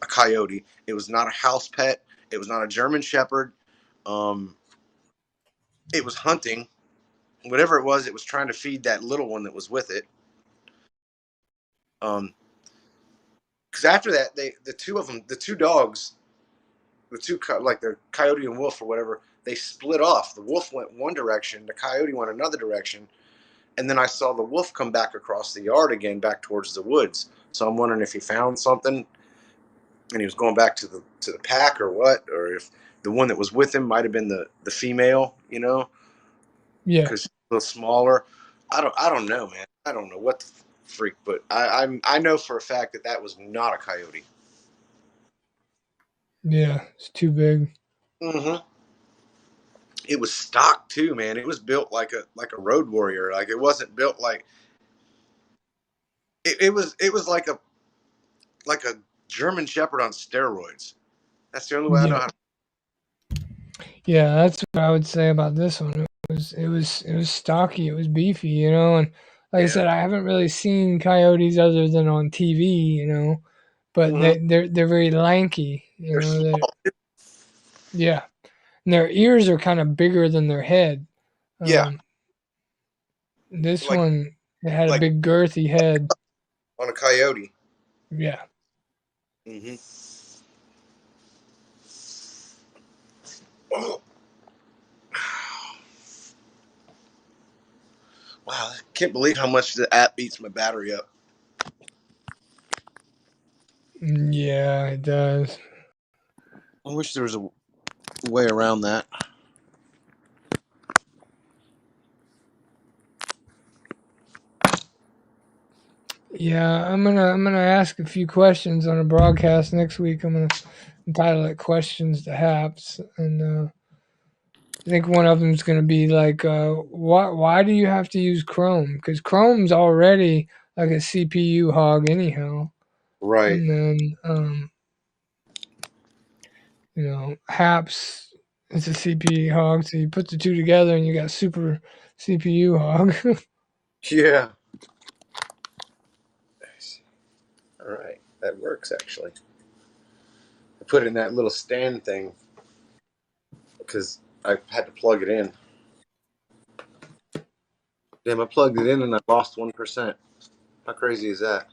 a coyote. It was not a house pet. It was not a German Shepherd. Um, it was hunting. Whatever it was trying to feed that little one that was with it. Um, because after that, the two of them, the two dogs, like the coyote and wolf or whatever, they split off. The wolf went one direction, the coyote went another direction, and then I saw the wolf come back across the yard again, back towards the woods. So I'm wondering if he found something and he was going back to the pack or what, or if the one that was with him might have been the female, Yeah, because she's a little smaller. I don't know, man. I don't know what the freak, but I know for a fact that was not a coyote. yeah. It's too big. Mm-hmm. It was stock too, man. It was built like a road warrior. Like it wasn't built like it was like a German Shepherd on steroids. That's the only way I know Yeah, how to. yeah. That's what I would say about this one. It was stocky. It was beefy. And like I Yeah. said, I haven't really seen coyotes other than on TV. But Mm-hmm. they're very lanky. They're small. Yeah, and their ears are kind of bigger than their head. Yeah, Um, this like one it had a like big girthy head. on a coyote. Yeah, Mm-hmm. Oh, wow, I can't believe how much the app beats my battery up. yeah, it does. I wish there was a way around that. Yeah, I'm gonna ask a few questions on a broadcast next week. I'm gonna entitle it "Questions to Haps," and I think one of them is gonna be like, why do you have to use Chrome? Because Chrome's already like a CPU hog anyhow, Right. and then Haps is a CPU hog, so you put the two together and you got super CPU hog. Yeah. All right. That works actually. I put it in that little stand thing because I had to plug it in. Damn, I plugged it in and I lost 1%. How crazy is that?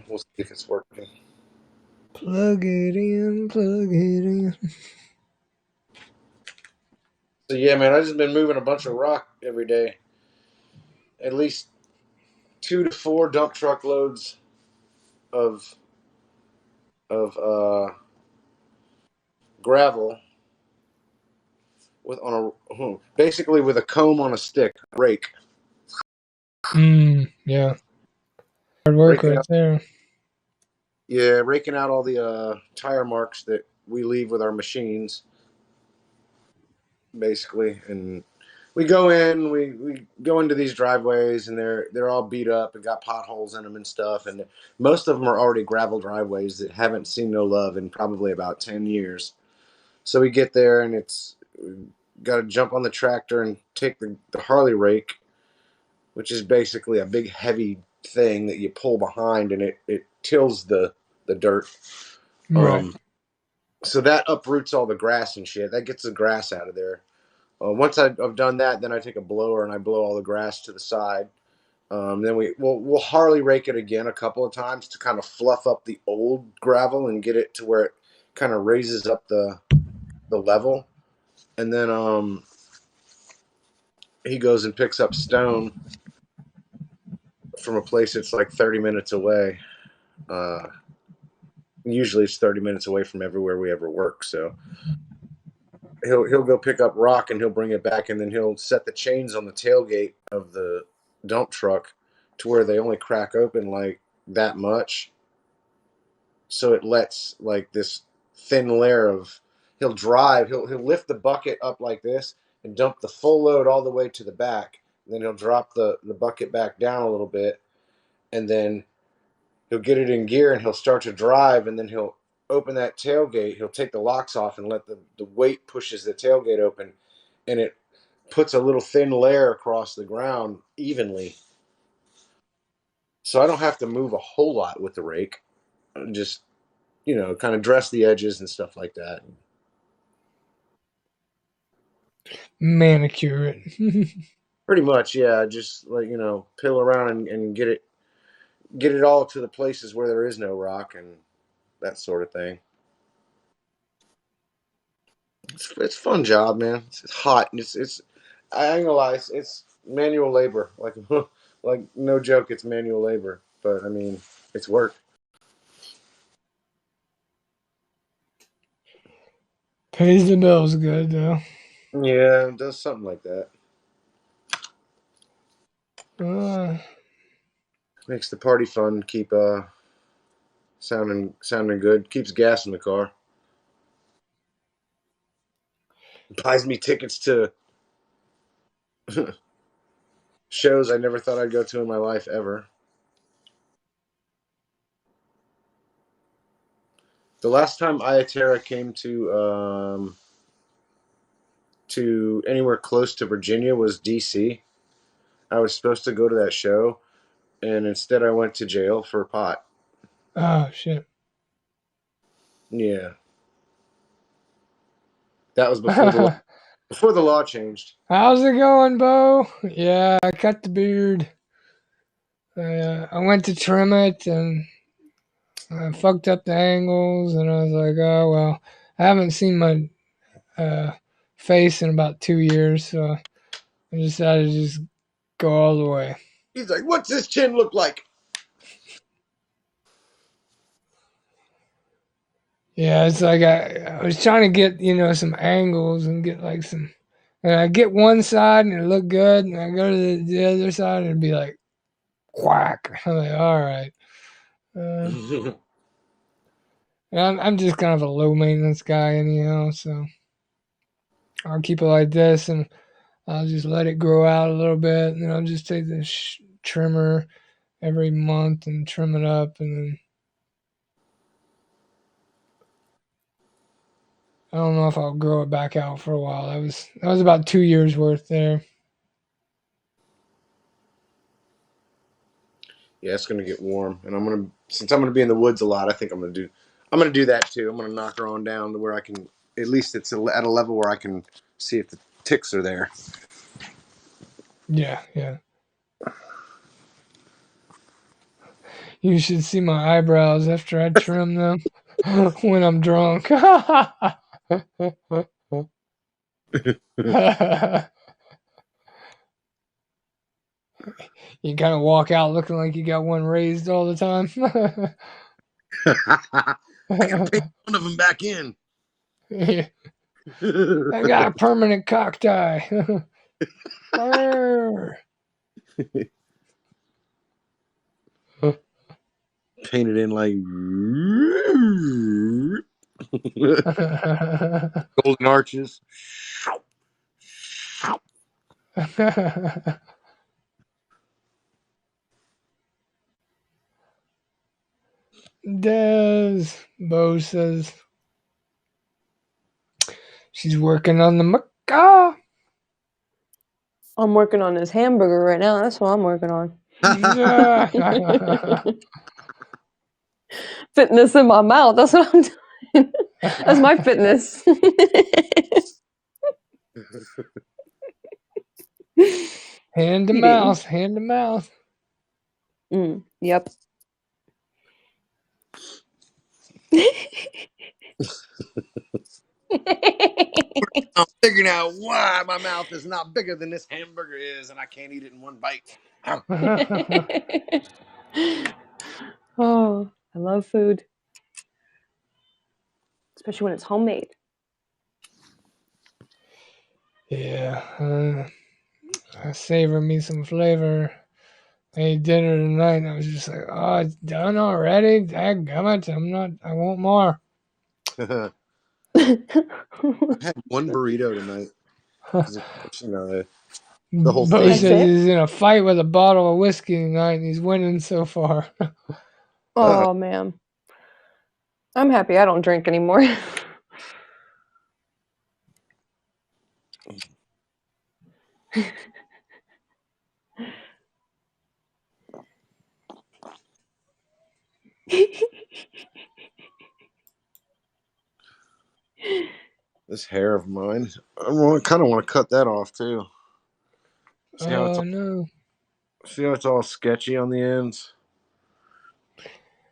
We'll see if it's working. Plug it in, plug it in. So yeah, man, I just been moving a bunch of rock every day. At least 2 to 4 dump truck loads of gravel with on a basically with a comb on a stick, rake, Yeah. Hard work raking right out. there. Yeah, raking out all the tire marks that we leave with our machines, basically. And we go in, we go into these driveways, and they're all beat up and got potholes in them and stuff. And most of them are already gravel driveways that haven't seen no love in probably about 10 years. So we get there, and it's got to jump on the tractor and take the Harley rake, which is basically a big heavy thing that you pull behind, and it tills the dirt. Right. So that uproots all the grass and shit. That gets the grass out of there. Once I've done that, then I take a blower and I blow all the grass to the side. Then we'll Harley rake it again a couple of times to kind of fluff up the old gravel and get it to where it kind of raises up the level. And then he goes and picks up stone from a place that's like 30 minutes away. Usually it's 30 minutes away from everywhere we ever work. So he'll go pick up rock and he'll bring it back, and then he'll set the chains on the tailgate of the dump truck to where they only crack open like that much. So it lets like this thin layer of he'll lift the bucket up like this and dump the full load all the way to the back. And then he'll drop the bucket back down a little bit, and then he'll get it in gear and he'll start to drive, and then he'll open that tailgate. He'll take the locks off and let the weight pushes the tailgate open, and it puts a little thin layer across the ground evenly. So I don't have to move a whole lot with the rake. Just, kind of dress the edges and stuff like that. Manicure it. Pretty much, yeah. Just like, pill around and get it all to the places where there is no rock and that sort of thing. It's a fun job, man. It's hot. And it's I ain't gonna lie. It's manual labor. Like like no joke. It's manual labor. But I mean, it's work. Pays the bills good though. Yeah, it does something like that. Uh, Makes the party fun. Keep sounding good. Keeps gas in the car. Buys me tickets to shows I never thought I'd go to in my life ever. The last time Iatera came to anywhere close to Virginia was DC. I was supposed to go to that show, and instead I went to jail for pot. oh shit. Yeah, that was before the law changed. How's it going, Bo? Yeah, I cut the beard. I went to trim it and I fucked up the angles, and I was like, oh well. I haven't seen my face in about 2 years, so I decided to just go all the way. He's like, "What's this chin look like?" Yeah, it's like I was trying to get some angles and get like some And I get one side and it look good, and I go to the other side and it'd be like quack. I'm like, all right. I'm just kind of a low maintenance guy anyhow, so I'll keep it like this, and I'll just let it grow out a little bit, and then I'll just take the trimmer every month and trim it up, and then I don't know if I'll grow it back out for a while. That was about 2 years worth there. Yeah, it's gonna get warm, and since I'm gonna be in the woods a lot, I think I'm gonna do that too. I'm gonna knock her on down to where I can, at least it's at a level where I can see if the ticks are there. Yeah, yeah. You should see my eyebrows after I trim them when I'm drunk. You kind of walk out looking like you got one raised all the time. I can paint one of them back in. Yeah. I got a permanent cock tie. Painted in like golden arches. Bo says she's working on the macaw. I'm working on this hamburger right now. That's what I'm working on. Fitness in my mouth. That's what I'm doing. That's my fitness. Hand to Eating. mouth. Hand to mouth. Yep. I'm figuring out why my mouth is not bigger than this hamburger is, and I can't eat it in one bite. Oh, I love food, especially when it's homemade. Yeah, I savor me some flavor. I ate dinner tonight, and I was just like, "Oh, it's done already. Dadgummit, I want more." I had one burrito tonight. The whole Bo thing. That's says it? he's in a fight with a bottle of whiskey tonight, and he's winning so far. Oh man, I'm happy I don't drink anymore. This hair of mine, I kind of want to cut that off too. See how it's all sketchy on the ends?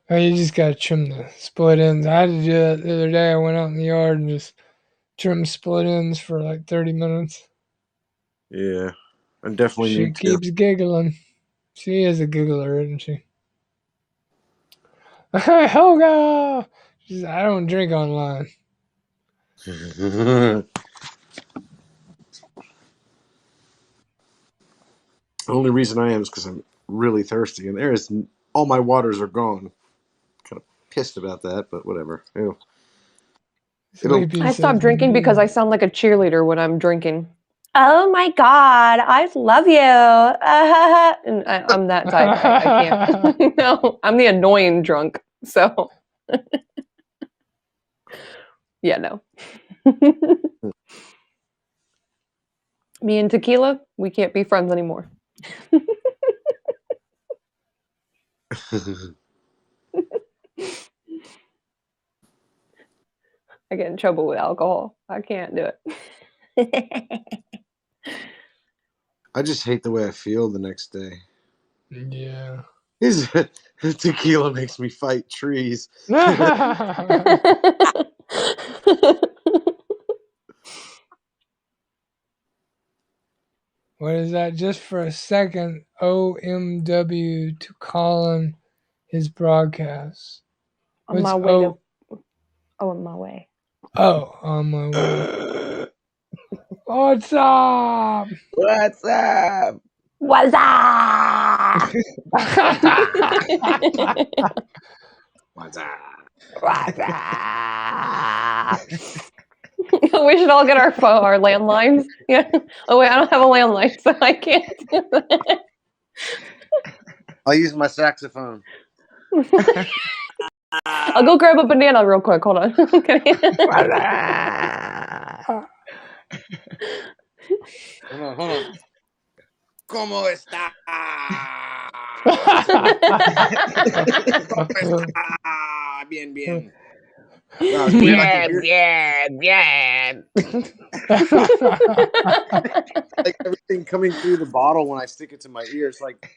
Oh, you just gotta trim the split ends. I had to do that the other day. I went out in the yard and just trimmed split ends for like 30 minutes. Yeah, I definitely She need to. keeps giggling. She is a giggler, isn't she? Hoga! She says, I don't drink online. The only reason I am is because I'm really thirsty, and all my waters are gone. Kind of pissed about that, but whatever. Ew. Sleepy I says, stopped drinking because I sound like a cheerleader when I'm drinking. Oh my God, I love you. And I'm that type. I can't. No, I'm the annoying drunk. So, yeah, no. Me and tequila, we can't be friends anymore. I get in trouble with alcohol. I can't do it. I just hate the way I feel the next day. Yeah. Tequila makes me fight trees. What is that? Just for a second, OMW to Colin his broadcast. On my way to. Oh, on my way. Oh, on my way. What's up? What's up? What's up? What's up? What's up? We should all get our landlines. Yeah. Oh wait, I don't have a landline, so I can't do that. I'll use my saxophone. I'll go grab a banana real quick. Hold on. Okay. Hold on. ¿Cómo está? ¿Cómo está? Bien. Wow, it's weird. Like everything coming through the bottle when I stick it to my ear. It's like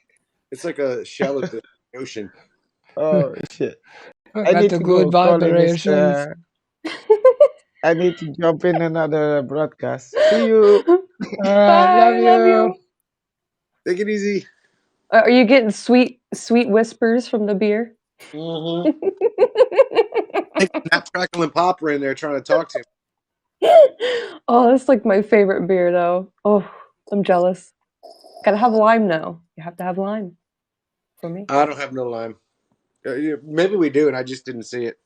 a shell of the ocean. Oh shit! I Got need the to good go call in vibrations. I need to jump in another broadcast. See you. All right, Bye, love you. Take it easy. Are you getting sweet whispers from the beer? Mm-hmm. Snap, Crackle, and Pop were in there trying to talk to him. Oh, that's like my favorite beer, though. Oh, I'm jealous. Gotta have lime now. You have to have lime for me. I don't have no lime. Maybe we do, and I just didn't see it.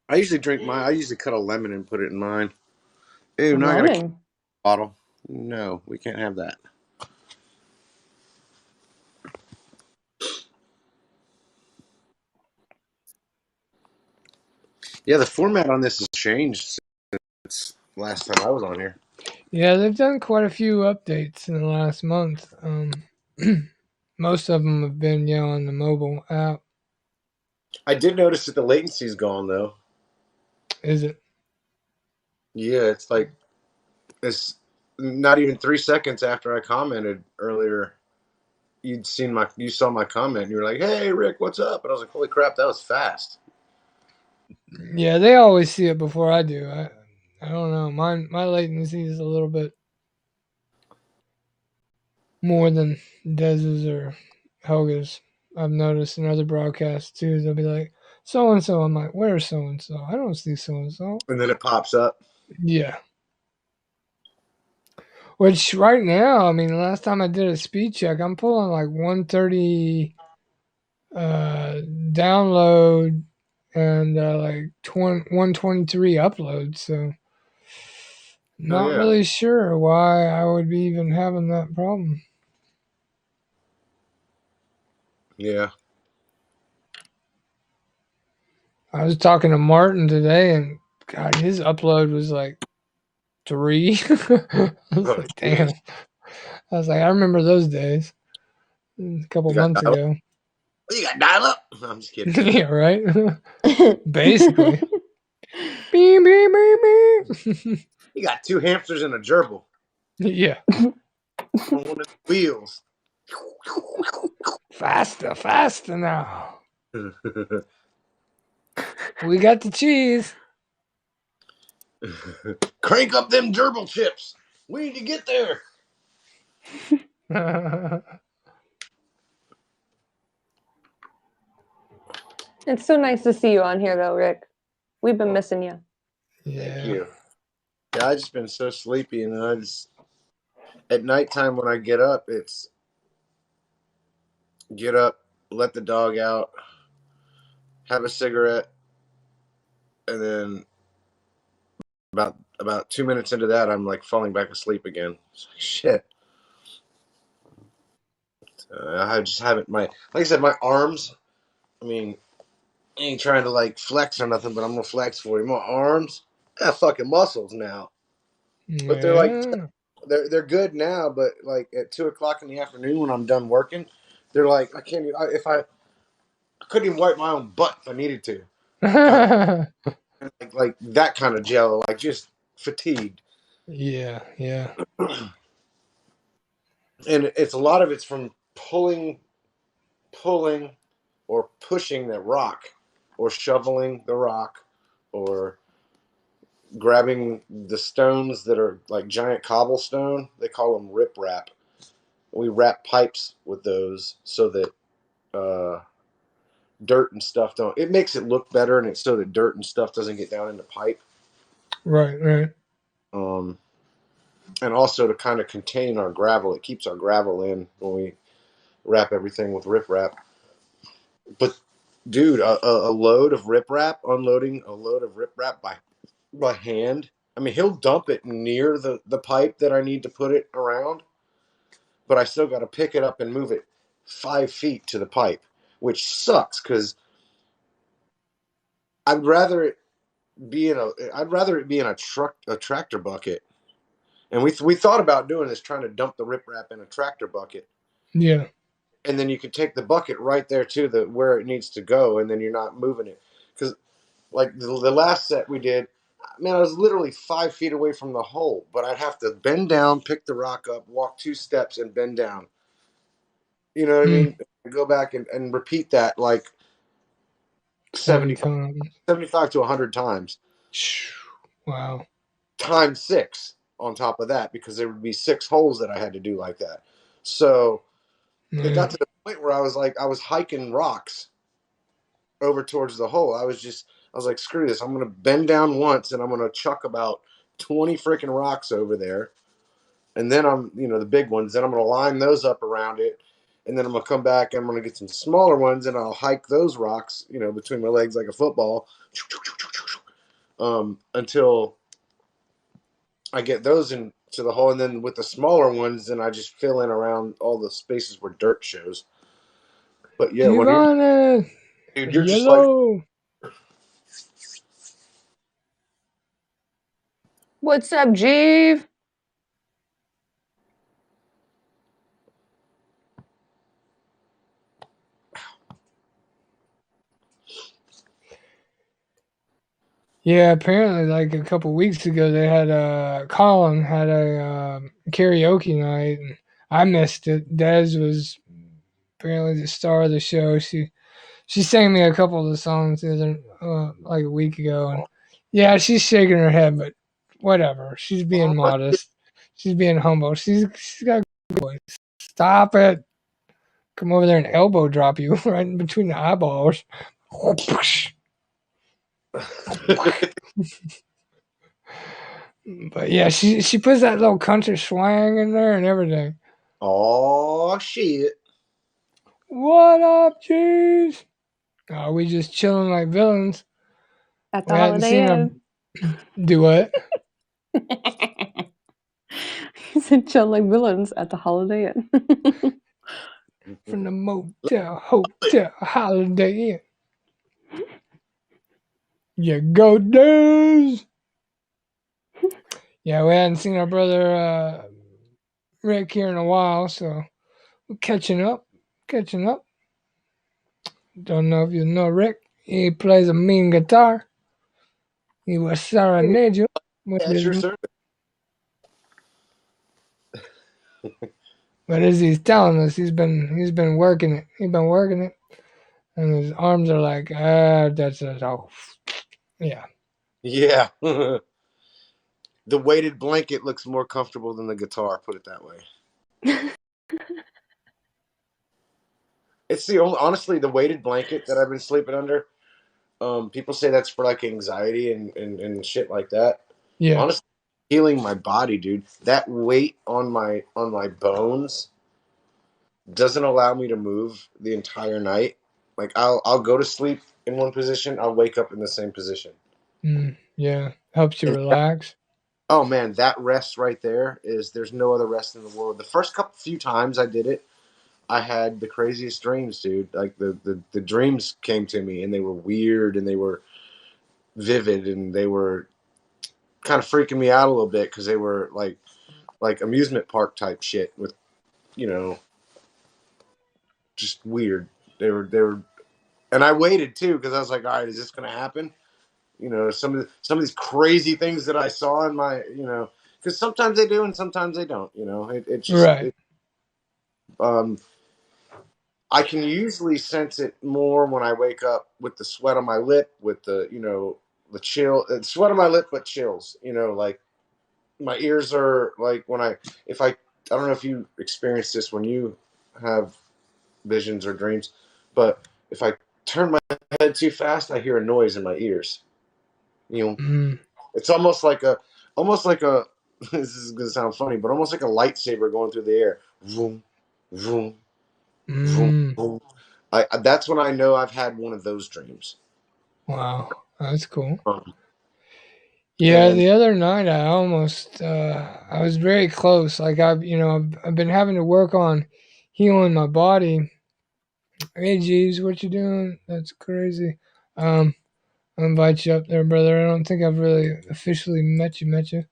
I usually drink mine. I usually cut a lemon and put it in mine. Ew, now I got a Lemon. bottle. No, we can't have that. Yeah, the format on this has changed since last time I was on here. Yeah, they've done quite a few updates in the last month. Most of them have been on the mobile app. I did notice that the latency's gone, though. Is it? Yeah, it's not even 3 seconds after I commented earlier. You saw my comment. And you were like, "Hey, Rick, what's up?" And I was like, "Holy crap, that was fast." Yeah, they always see it before I do. I don't know. My latency is a little bit more than Dez's or Helga's. I've noticed in other broadcasts too. They'll be like, "So and so." I'm like, "Where's so and so? I don't see so and so." And then it pops up. Yeah. Which right now, I mean, the last time I did a speed check, I'm pulling like 130 download and like 123 uploads. So not yeah. really sure why I would be even having that problem. Yeah. I was talking to Martin today, and God, his upload was like 3. I was Oh, like, damn. I was like, I remember those days a couple you got months dial up? ago. You got dial up? No, I'm just kidding. Yeah, right? Basically. Beep, beep, beep, beep. You got 2 hamsters and a gerbil Yeah. on one of the wheels. Faster now. We got the cheese. Crank up them gerbil chips. We need to get there. It's so nice to see you on here, though, Rick. We've been missing you. Yeah. Thank you. Yeah, I just been so sleepy, and I just at nighttime when I get up, it's get up, let the dog out, have a cigarette, and then about 2 minutes into that, I'm like falling back asleep again. It's like, shit. I just haven't like I said, my arms. I mean, I ain't trying to like flex or nothing, but I'm gonna flex for you. My arms, I got fucking muscles now, but they're like Yeah. they're good now. But like at 2 o'clock in the afternoon when I'm done working, they're like I can't even, if I couldn't even wipe my own butt if I needed to. Like that kind of jello, like just fatigued. Yeah. And it's a lot of it's from pulling or pushing the rock or shoveling the rock or grabbing the stones that are like giant cobblestone. They call them rip wrap. We wrap pipes with those so that dirt and stuff don't. It makes it look better, and it's so that dirt and stuff doesn't get down in the pipe. Right. And also to kind of contain our gravel. It keeps our gravel in when we wrap everything with riprap. But dude, a load of riprap, unloading a load of riprap by hand. I mean, he'll dump it near the pipe that I need to put it around, but I still got to pick it up and move it 5 feet to the pipe, which sucks because I'd rather it be in a tractor bucket. And we thought about doing this, trying to dump the riprap in a tractor bucket. Yeah. And then you could take the bucket right there to the where it needs to go, and then you're not moving it. Because like the last set we did, man, I was literally 5 feet away from the hole, but I'd have to bend down, pick the rock up, walk 2 steps, and bend down. You know what I mean? Go back and repeat that like 20 75, times. 75 to 100 times. Wow. Times 6 on top of that, because there would be 6 holes that I had to do like that. So it got to the point where I was hiking rocks over towards the hole. I was like, screw this. I'm going to bend down once and I'm going to chuck about 20 freaking rocks over there. And then the big ones, then I'm going to line those up around it. And then I'm going to come back and I'm going to get some smaller ones and I'll hike those rocks, between my legs like a football, until I get those into the hole. And then with the smaller ones, then I just fill in around all the spaces where dirt shows. But yeah, dude, you're just like, yellow. What's up, Jeeve? Yeah, apparently, like a couple weeks ago, they had Colin had a karaoke night, and I missed it. Des was apparently the star of the show. She sang me a couple of the songs like a week ago, and yeah, she's shaking her head, but whatever. She's being modest. She's being humble. She's got a good voice. Stop it. Come over there and elbow drop you right in between the eyeballs. But yeah, she puts that little country swang in there and everything. Oh shit. What up, jeez? Oh, we just chilling like villains. At the We hadn't Holiday seen Inn. them do what? He said chill like villains at the Holiday Inn. From the motel, hotel, Holiday Inn. You go, Dez. Yeah, we hadn't seen our brother Rick here in a while, so we're catching up. Don't know if you know Rick. He plays a mean guitar. He was serenade you with That's your his, service. but as he's telling us, he's been working it. And his arms are like, that's it. Oh, yeah. Yeah. The weighted blanket looks more comfortable than the guitar, put it that way. It's honestly, the weighted blanket that I've been sleeping under. People say that's for like anxiety and shit like that. Yeah. Honestly, healing my body, dude. That weight on my bones doesn't allow me to move the entire night. Like I'll go to sleep in one position, I'll wake up in the same position. Yeah. Helps you relax. Oh man, that rest right there's no other rest in the world. The first few times I did it, I had the craziest dreams, dude. Like the dreams came to me and they were weird and they were vivid and they were kind of freaking me out a little bit because they were like amusement park type shit with, just weird. They were, and I waited too because I was like, all right, is this gonna happen? Some of these crazy things that I saw in my, because sometimes they do and sometimes they don't. It's just Right. I can usually sense it more when I wake up with the sweat on my lip, with the the chill, sweat on my lip, but chills. Like my ears are like if I don't know if you experience this when you have visions or dreams, but if I turn my head too fast, I hear a noise in my ears. It's almost like almost like a. This is gonna sound funny, but almost like a lightsaber going through the air. Vroom, vroom, vroom, Mm, vroom. That's when I know I've had one of those dreams. wow, that's cool. Um, Yeah, and the other night I almost I was very close. Like I've been having to work on healing my body. Hey Jeeves, what you doing? That's crazy. I'll invite you up there, brother. I don't think I've really officially met you.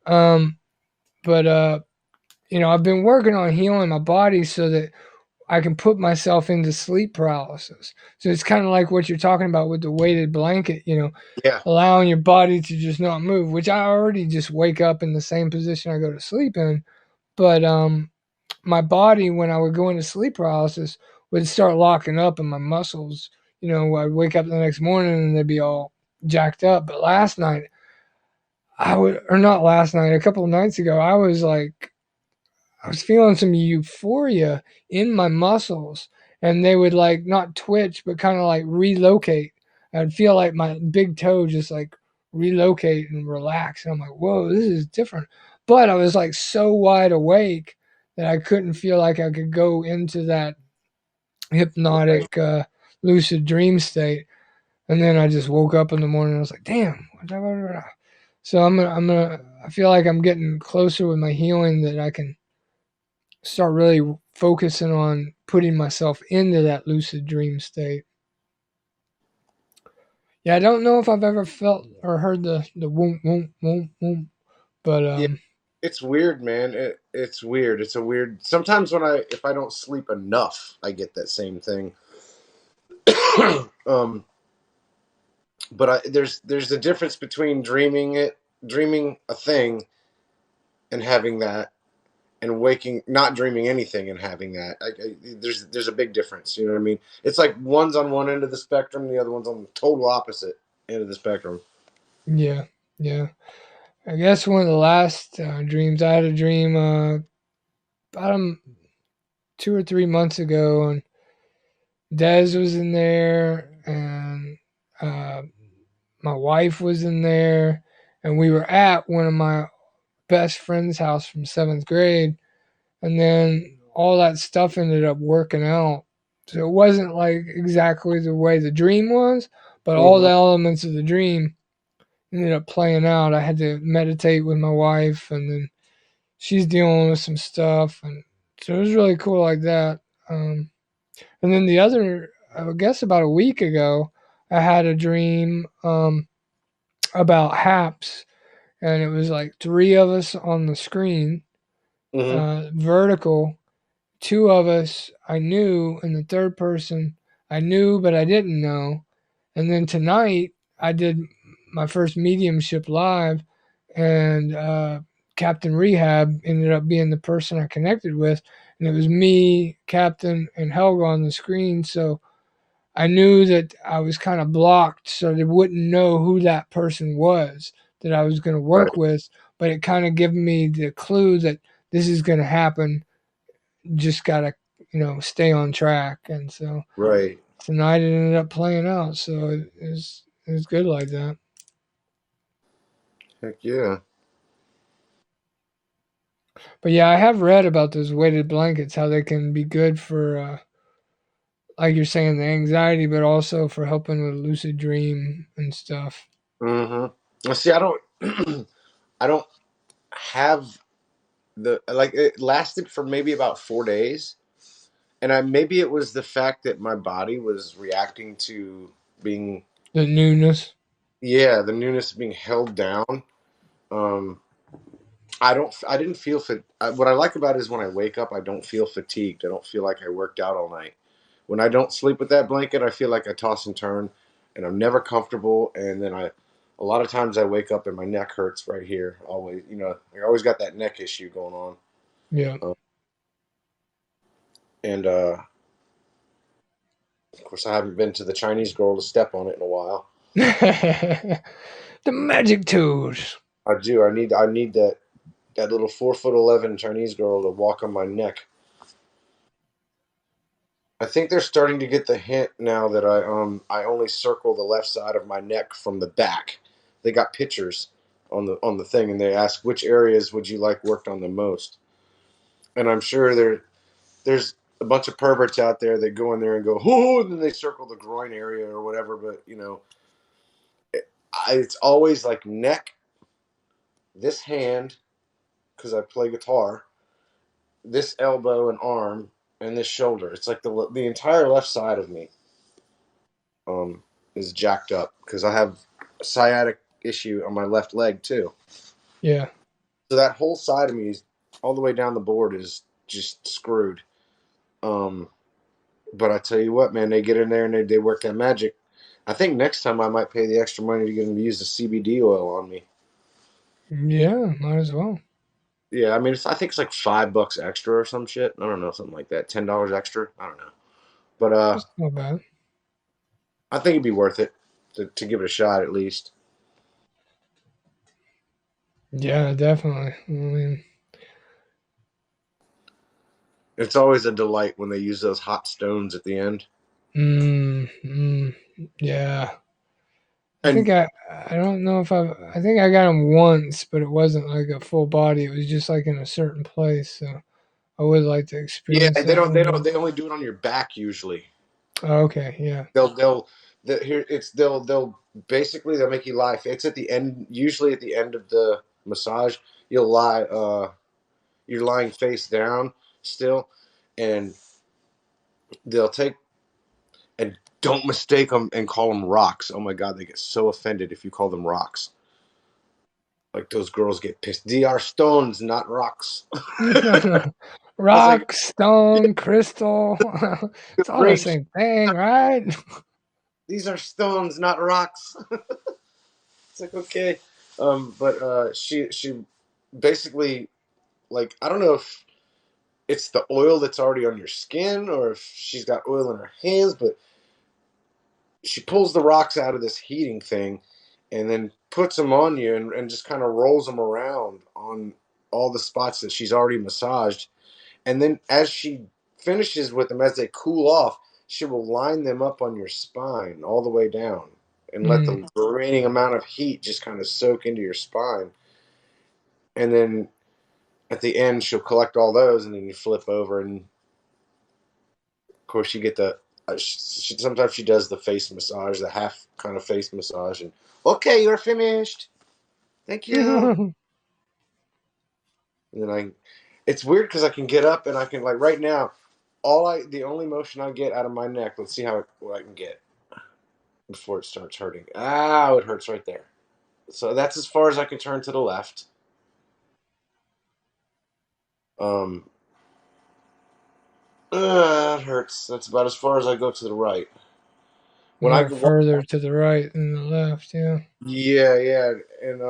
Um, but I've been working on healing my body so that I can put myself into sleep paralysis. So it's kind of like what you're talking about with the weighted blanket, yeah, allowing your body to just not move, which I already just wake up in the same position I go to sleep in. But my body, when I would go into sleep paralysis, would start locking up and my muscles, I'd wake up the next morning and they'd be all jacked up. But last night, or not last night, a couple of nights ago, I was feeling some euphoria in my muscles, and they would like not twitch, but kind of like relocate. I'd feel like my big toe just like relocate and relax. And I'm like, whoa, this is different. But I was like so wide awake that I couldn't feel like I could go into that right. hypnotic, lucid dream state. And then I just woke up in the morning and I was like, damn. So I feel like I'm getting closer with my healing that I can start really focusing on putting myself into that lucid dream state. Yeah, I don't know if I've ever felt or heard the whoom whoom whoom whoom, but Yeah, it's weird, man. It's weird. It's a weird. Sometimes if I don't sleep enough, I get that same thing. um, but there's a difference between dreaming a thing, and having that, and waking, not dreaming anything and having that. There's a big difference. You know what I mean? It's like one's on one end of the spectrum, the other one's on the total opposite end of the spectrum. yeah, yeah. I guess one of the last dreams I had a dream about 2 or 3 months ago, and Dez was in there, and uh, my wife was in there, and we were at one of my best friend's house from seventh grade, and then all that stuff ended up working out. So it wasn't like exactly the way the dream was, but all Hmm. the elements of the dream ended up playing out. I had to meditate with my wife, and then she's dealing with some stuff, and so it was really cool like that. And then the other, I guess about a week ago, I had a dream about Haps, and it was like three of us on the screen, Hmm. vertical. Two of us I knew, and the third person I knew, but I didn't know. And then tonight I did my first mediumship live, and Captain Rehab ended up being the person I connected with, and it was me, Captain, and Helga on the screen. So I knew that I was kind of blocked, so they wouldn't know who that person was that I was going to Right. work with. But it kind of gave me the clue that this is going to happen. Just gotta, stay on track. And so Right. tonight it ended up playing out. So it was good like that. Heck yeah. But yeah, I have read about those weighted blankets, how they can be good for, like you're saying, the anxiety, but also for helping with lucid dream and stuff. Hmm. See, I don't. I don't have it lasted for maybe about 4 days, and maybe it was the fact that my body was reacting to being, The newness. yeah, the newness of being held down. um I didn't feel what I like about it is when I wake up I don't feel fatigued. I don't feel like I worked out all night. When I don't sleep with that blanket, I feel like I toss and turn, and I'm never comfortable. And then a lot of times I wake up and my neck hurts right here. Always, I always got that neck issue going on. Yeah. And of course, I haven't been to the Chinese girl to step on it in a while. The magic toes. I do. I need that little 4'11" Chinese girl to walk on my neck. I think they're starting to get the hint now that I only circle the left side of my neck from the back. They got pictures on the thing, and they ask which areas would you like worked on the most. And I'm sure there's a bunch of perverts out there that go in there and go, oh, and then they circle the groin area or whatever. But it's always like neck, this hand, because I play guitar, this elbow and arm, and this shoulder. It's like the entire left side of me is jacked up because I have a sciatic issue on my left leg too. Yeah. So that whole side of me is all the way down the board is just screwed. But I tell you what, man, they get in there and they work that magic. I think next time I might pay the extra money to get them to use the CBD oil on me. Yeah, might as well. Yeah, I mean, I think it's like $5 extra or some shit. I don't know, something like that. $10 extra. I don't know, but That's not bad. I think it'd be worth it to give it a shot at least. Yeah, definitely. I mean, It's always a delight when they use those hot stones at the end. yeah. I And think I don't know if I think I got them once, but it wasn't like a full body. It was just like in a certain place. So I would like to yeah, experience that one day. they only do it on your back usually. Oh, okay, yeah. They'll basically they'll make you lie. It's at the end, usually at the end of the massage. You'll lie. You're lying face down still, and they'll take and don't mistake them and call them rocks. Oh my god, they get so offended if you call them rocks. Like those girls get pissed. They are stones, not rocks. I was like, Rock, stone, crystal. It's all the great. same thing, right? These are stones, not rocks. It's like okay, but she basically like I don't know if it's the oil that's already on your skin or if she's got oil in her hands, but she pulls the rocks out of this heating thing and then puts them on you and just kind of rolls them around on all the spots that she's already massaged. And then as she finishes with them, as they cool off, she will line them up on your spine all the way down and let Mm, the remaining amount of heat just kind of soak into your spine. And then at the end, she'll collect all those, and then you flip over, and of course you get the. Sometimes she does the face massage, the half kind of face massage, and okay, you're finished. Thank you. And then it's weird because I can get up and I can like right now, the only motion I get out of my neck. Let's see what I can get before it starts hurting. Ow, it hurts right there. So that's as far as I can turn to the left. Um, it hurts. That's about as far as I go to the right. When I more go, further to the right than the left, yeah. yeah, and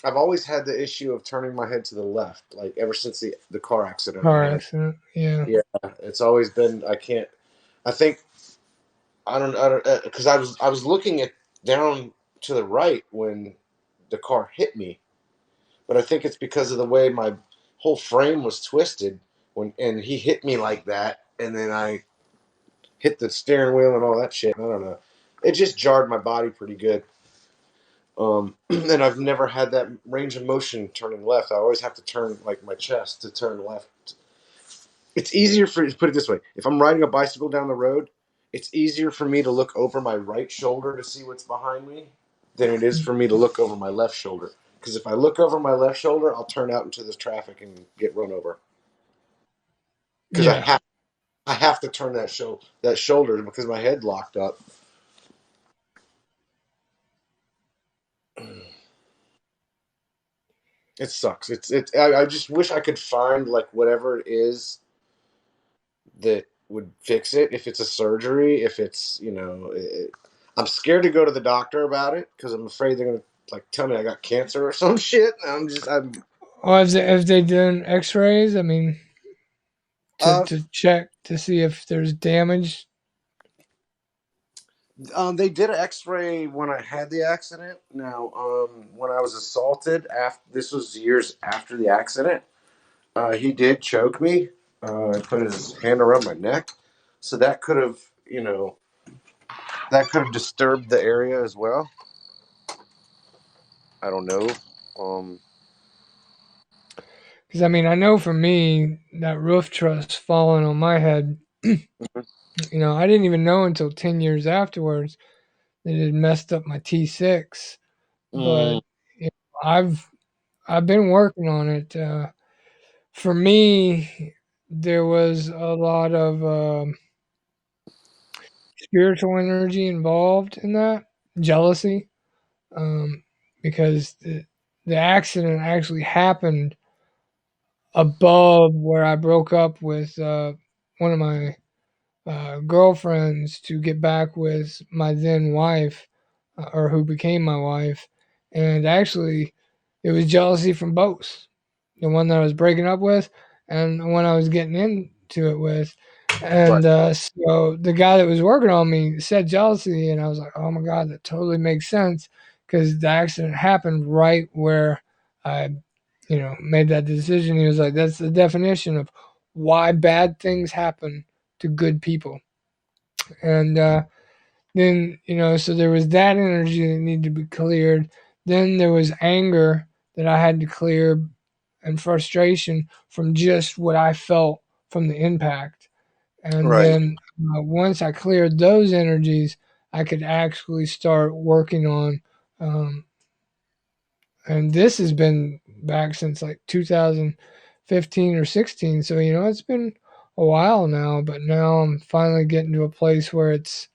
I've always had the issue of turning my head to the left, like ever since the car accident I Car had. accident, yeah. Yeah, it's always been. I can't. I think I don't because I was looking at down to the right when the car hit me, but I think it's because of the way my whole frame was twisted and he hit me like that, and then I hit the steering wheel and all that shit. I don't know. It just jarred my body pretty good. And I've never had that range of motion turning left. I always have to turn like my chest to turn left. It's easier for put it this way. If I'm riding a bicycle down the road, it's easier for me to look over my right shoulder to see what's behind me than it is for me to look over my left shoulder. Because if I look over my left shoulder, I'll turn out into the traffic and get run over. Because Yeah. I have to turn that shoulder because my head locked up. It sucks. I just wish I could find like whatever it is that would fix it. If it's a surgery, if it's I'm scared to go to the doctor about it because I'm afraid they're gonna like tell me I got cancer or some shit. I'm Oh, have they done X-rays? I mean, uh to check to see if there's damage. they did an X-ray when I had the accident. Now, when I was assaulted, after this was years after the accident, he did choke me and put his hand around my neck, so that could have that could have disturbed the area as well. I don't know. Because I mean, I know for me that roof truss falling on my head, you know, I didn't even know until 10 years afterwards that it had messed up my T6. But Mm, you know, I've been working on it. For me, there was a lot of spiritual energy involved in that, jealousy, um, because the accident actually happened above where I broke up with one of my girlfriends to get back with my then wife, or who became my wife. And actually, it was jealousy from both, the one that I was breaking up with and the one I was getting into it with. right. And so the guy that was working on me said jealousy, and I was like, oh my God, that totally makes sense because the accident happened right where I, you know, made that decision. He was like, that's the definition of why bad things happen to good people. And then, you know, so there was that energy that needed to be cleared. Then there was anger that I had to clear and frustration from just what I felt from the impact. And Right. then once I cleared those energies, I could actually start working on, um, and this has been back since like 2015 or 16. So, you know, it's been a while now, but now I'm finally getting to a place where it's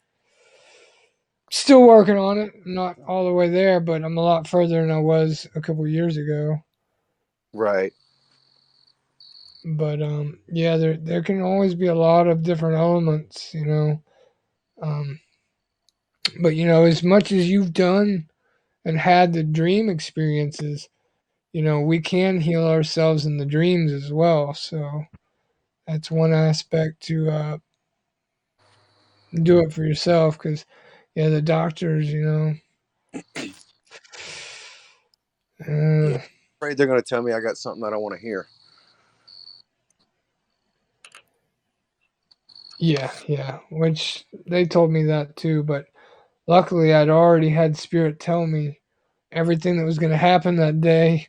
still working on it. I'm not all the way there, but I'm a lot further than I was a couple years ago. Right. But yeah, there can always be a lot of different elements, you know. Um, but you know, as much as you've done and had the dream experiences, you know, we can heal ourselves in the dreams as well. So that's one aspect to do it for yourself, because yeah, the doctors, you know, Yeah. uh, Afraid they're going to tell me I got something I don't want to hear. yeah, which they told me that too, but luckily I'd already had spirit tell me everything that was going to happen that day.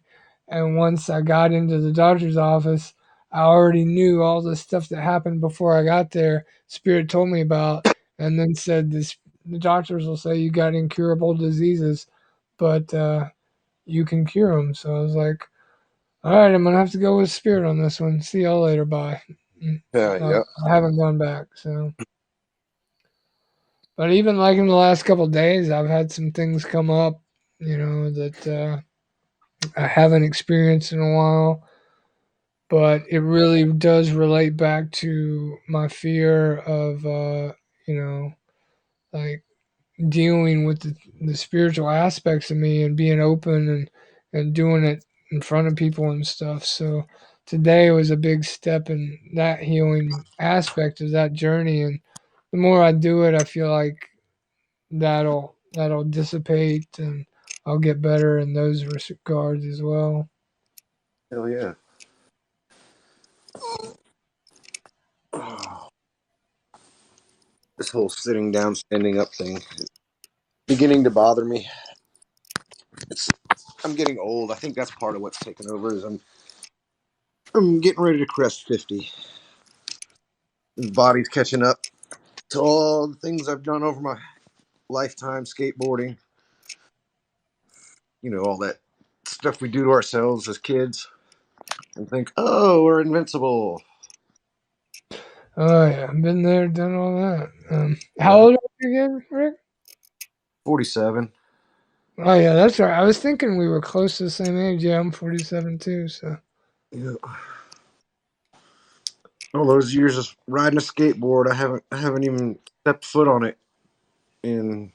And once I got into the doctor's office, I already knew all the stuff that happened before I got there. Spirit told me about, and then said this: the doctors will say you got incurable diseases, but you can cure them. So I was like, all right, I'm gonna have to go with Spirit on this one. See y'all later. Bye. Yeah. Yeah. I haven't gone back. So, but even like in the last couple of days, I've had some things come up, you know, that I haven't experienced in a while, but it really does relate back to my fear of, you know, like dealing with the spiritual aspects of me and being open and doing it in front of people and stuff. So today was a big step in that healing aspect of that journey. And the more I do it, I feel like that'll dissipate and I'll get better in those regards as well. Hell yeah. Oh, this whole sitting down, standing up thing is beginning to bother me. It's I'm getting old. I think that's part of what's taken over. Is I'm getting ready to crest 50. The body's catching up to all the things I've done over my lifetime, skateboarding. You know, all that stuff we do to ourselves as kids, and think, oh, we're invincible. Oh yeah, I've been there, done all that. How Yeah. old are you again, Rick? 47. Oh yeah, that's right. I was thinking we were close to the same age. Yeah, I'm 47 too. So Yeah. All those years of riding a skateboard, I haven't even stepped foot on it. In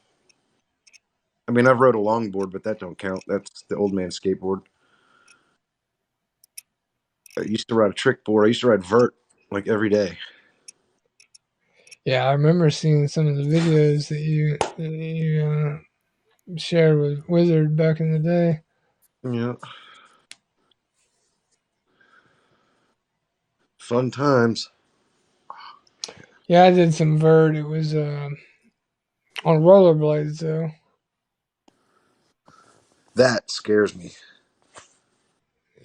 I mean, I've rode a longboard, but that don't count. That's the old man skateboard. I used to ride a trick board. I used to ride vert like every day. yeah, I remember seeing some of the videos that you shared with Wizard back in the day. Yeah, fun times. Yeah, I did some vert. It was on rollerblades though. That scares me.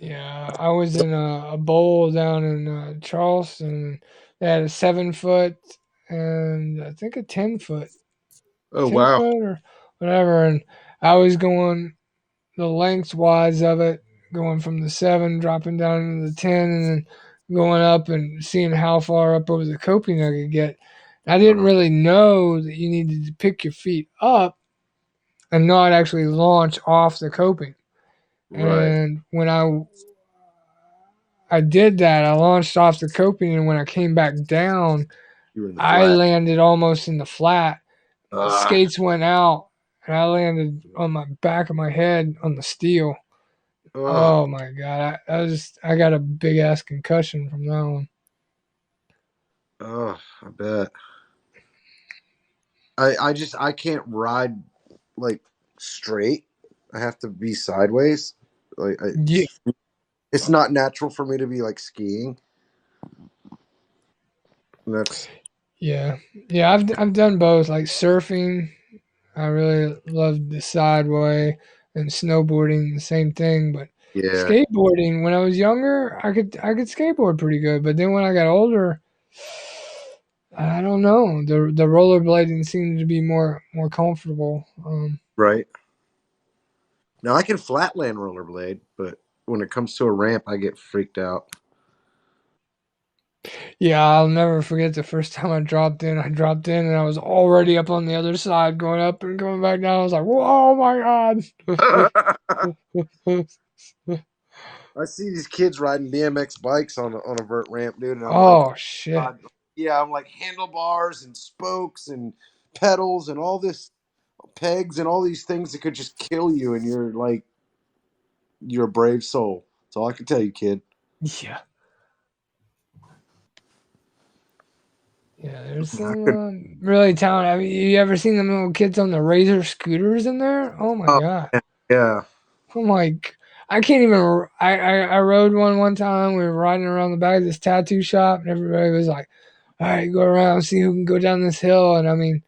Yeah, I was in a bowl down in Charleston. They had a 7 foot and I think a 10 foot, Oh 10 wow. foot or whatever. And I was going the lengthwise of it, going from the 7, dropping down into the 10, and then going up and seeing how far up over the coping I could get. I didn't really know that you needed to pick your feet up and not actually launch off the coping. Right. And when I did that, I launched off the coping, and when I came back down, You were in the I flat. landed almost in the flat. My Ah. skates went out, and I landed on my back of my head on the steel. Oh, Oh my god! I got a big ass concussion from that one. oh, I bet. I can't ride like straight. I have to be sideways. Like Yeah, it's not natural for me to be like skiing. And that's yeah, yeah. I've done both. Like surfing, I really loved the sideway, and snowboarding, the same thing. But yeah, skateboarding, when I was younger, I could skateboard pretty good. But then when I got older, I don't know. The rollerblading seemed to be more comfortable. right. Now I can flatland rollerblade, but when it comes to a ramp, I get freaked out. Yeah, I'll never forget the first time I dropped in. I dropped in and I was already up on the other side, going up and going back down. I was like, "Whoa, my god!" I see these kids riding BMX bikes on a vert ramp, dude, and I'm like, Oh shit! God, yeah, I'm like handlebars and spokes and pedals and all this pegs and all these things that could just kill you, and you're a brave soul. That's all I can tell you, kid. Yeah, yeah. There's I some could, really talented. I mean, you ever seen them little kids on the Razor scooters in there? Oh my oh, god! yeah, I'm like, I can't even. I rode one time. We were riding around the back of this tattoo shop, and everybody was like, "All right, go around, see who can go down this hill." And I mean,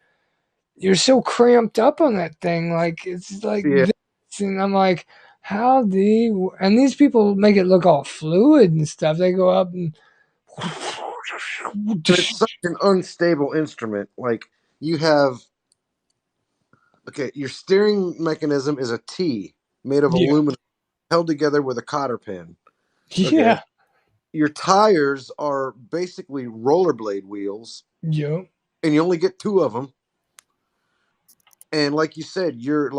you're so cramped up on that thing, like it's like yeah. this, and I'm like, how and these people make it look all fluid and stuff. They go up and And it's such an unstable instrument. Like you have, okay, your steering mechanism is a T made of yeah, aluminum held together with a cotter pin. Okay, yeah, your tires are basically rollerblade wheels, yo, and you only get two of them. And like you said, your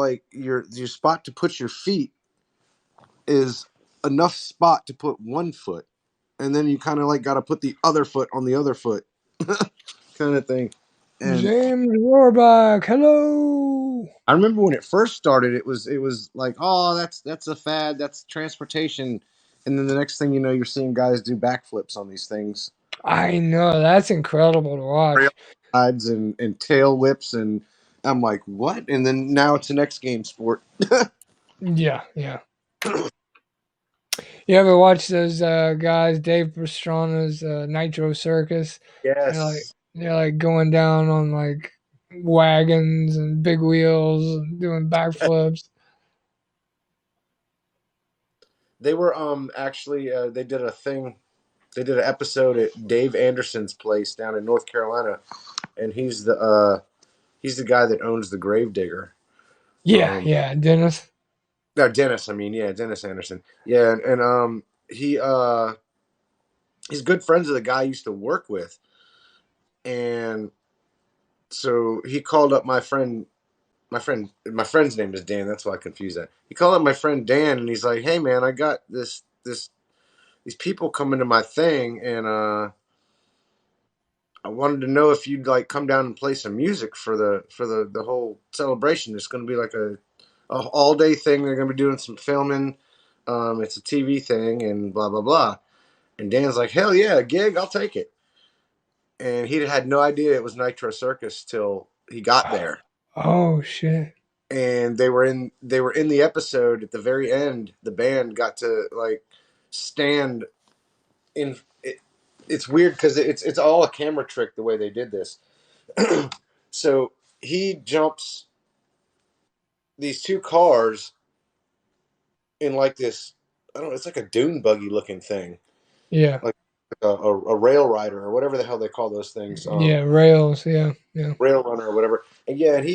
spot to put your feet is enough spot to put one foot, and then you kind of like got to put the other foot on the other foot, kind of thing. And James Rohrbach, hello. I remember when it first started, it was like, oh, that's a fad, that's transportation, and then the next thing you know, you're seeing guys do backflips on these things, I know that's incredible to rail watch. sides and tail whips, and I'm like, what? And then now it's an X Games sport. Yeah, yeah. You ever watch those guys, Dave Pastrana's Nitro Circus? They're like Yes, they're like going down on like wagons and big wheels and doing backflips. they were actually they did a thing. They did an episode at Dave Anderson's place down in North Carolina, and he's the guy that owns the Gravedigger. Yeah, Um, yeah, Dennis. no, Dennis. I mean, yeah, Dennis Anderson. Yeah, and he he's good friends with the guy I used to work with, and so he called up my friend. My friend's name is Dan. That's why I confuse that. He called up my friend Dan, and he's like, "Hey, man, I got these people coming to my thing, and I wanted to know if you'd like come down and play some music for the whole celebration. It's going to be like a all day thing. They're going to be doing some filming. It's a TV thing, and blah blah blah." And Dan's like, "Hell yeah, a gig, I'll take it." And he had no idea it was Nitro Circus till he got there. Oh shit. And they were in the episode at the very end. The band got to like stand in. It's weird because it's all a camera trick the way they did this. So he jumps these two cars in like this I don't know, it's like a dune buggy looking thing, Yeah. like a rail rider or whatever the hell they call those things, Yeah. Rails. Yeah. Yeah. rail runner or whatever. And yeah, and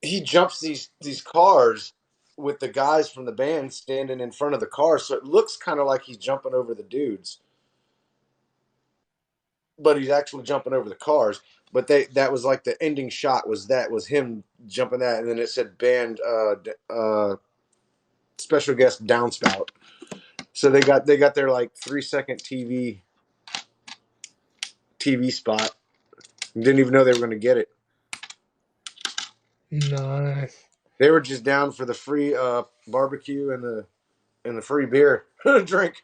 he jumps these cars with the guys from the band standing in front of the car, so it looks kind of like he's jumping over the dudes, but he's actually jumping over the cars. But that was like the ending shot was him jumping that, and then it said band special guest downspout. So they got their like 3 second TV spot. Didn't even know they were going to get it. Nice. They were just down for the free barbecue and the free beer drink.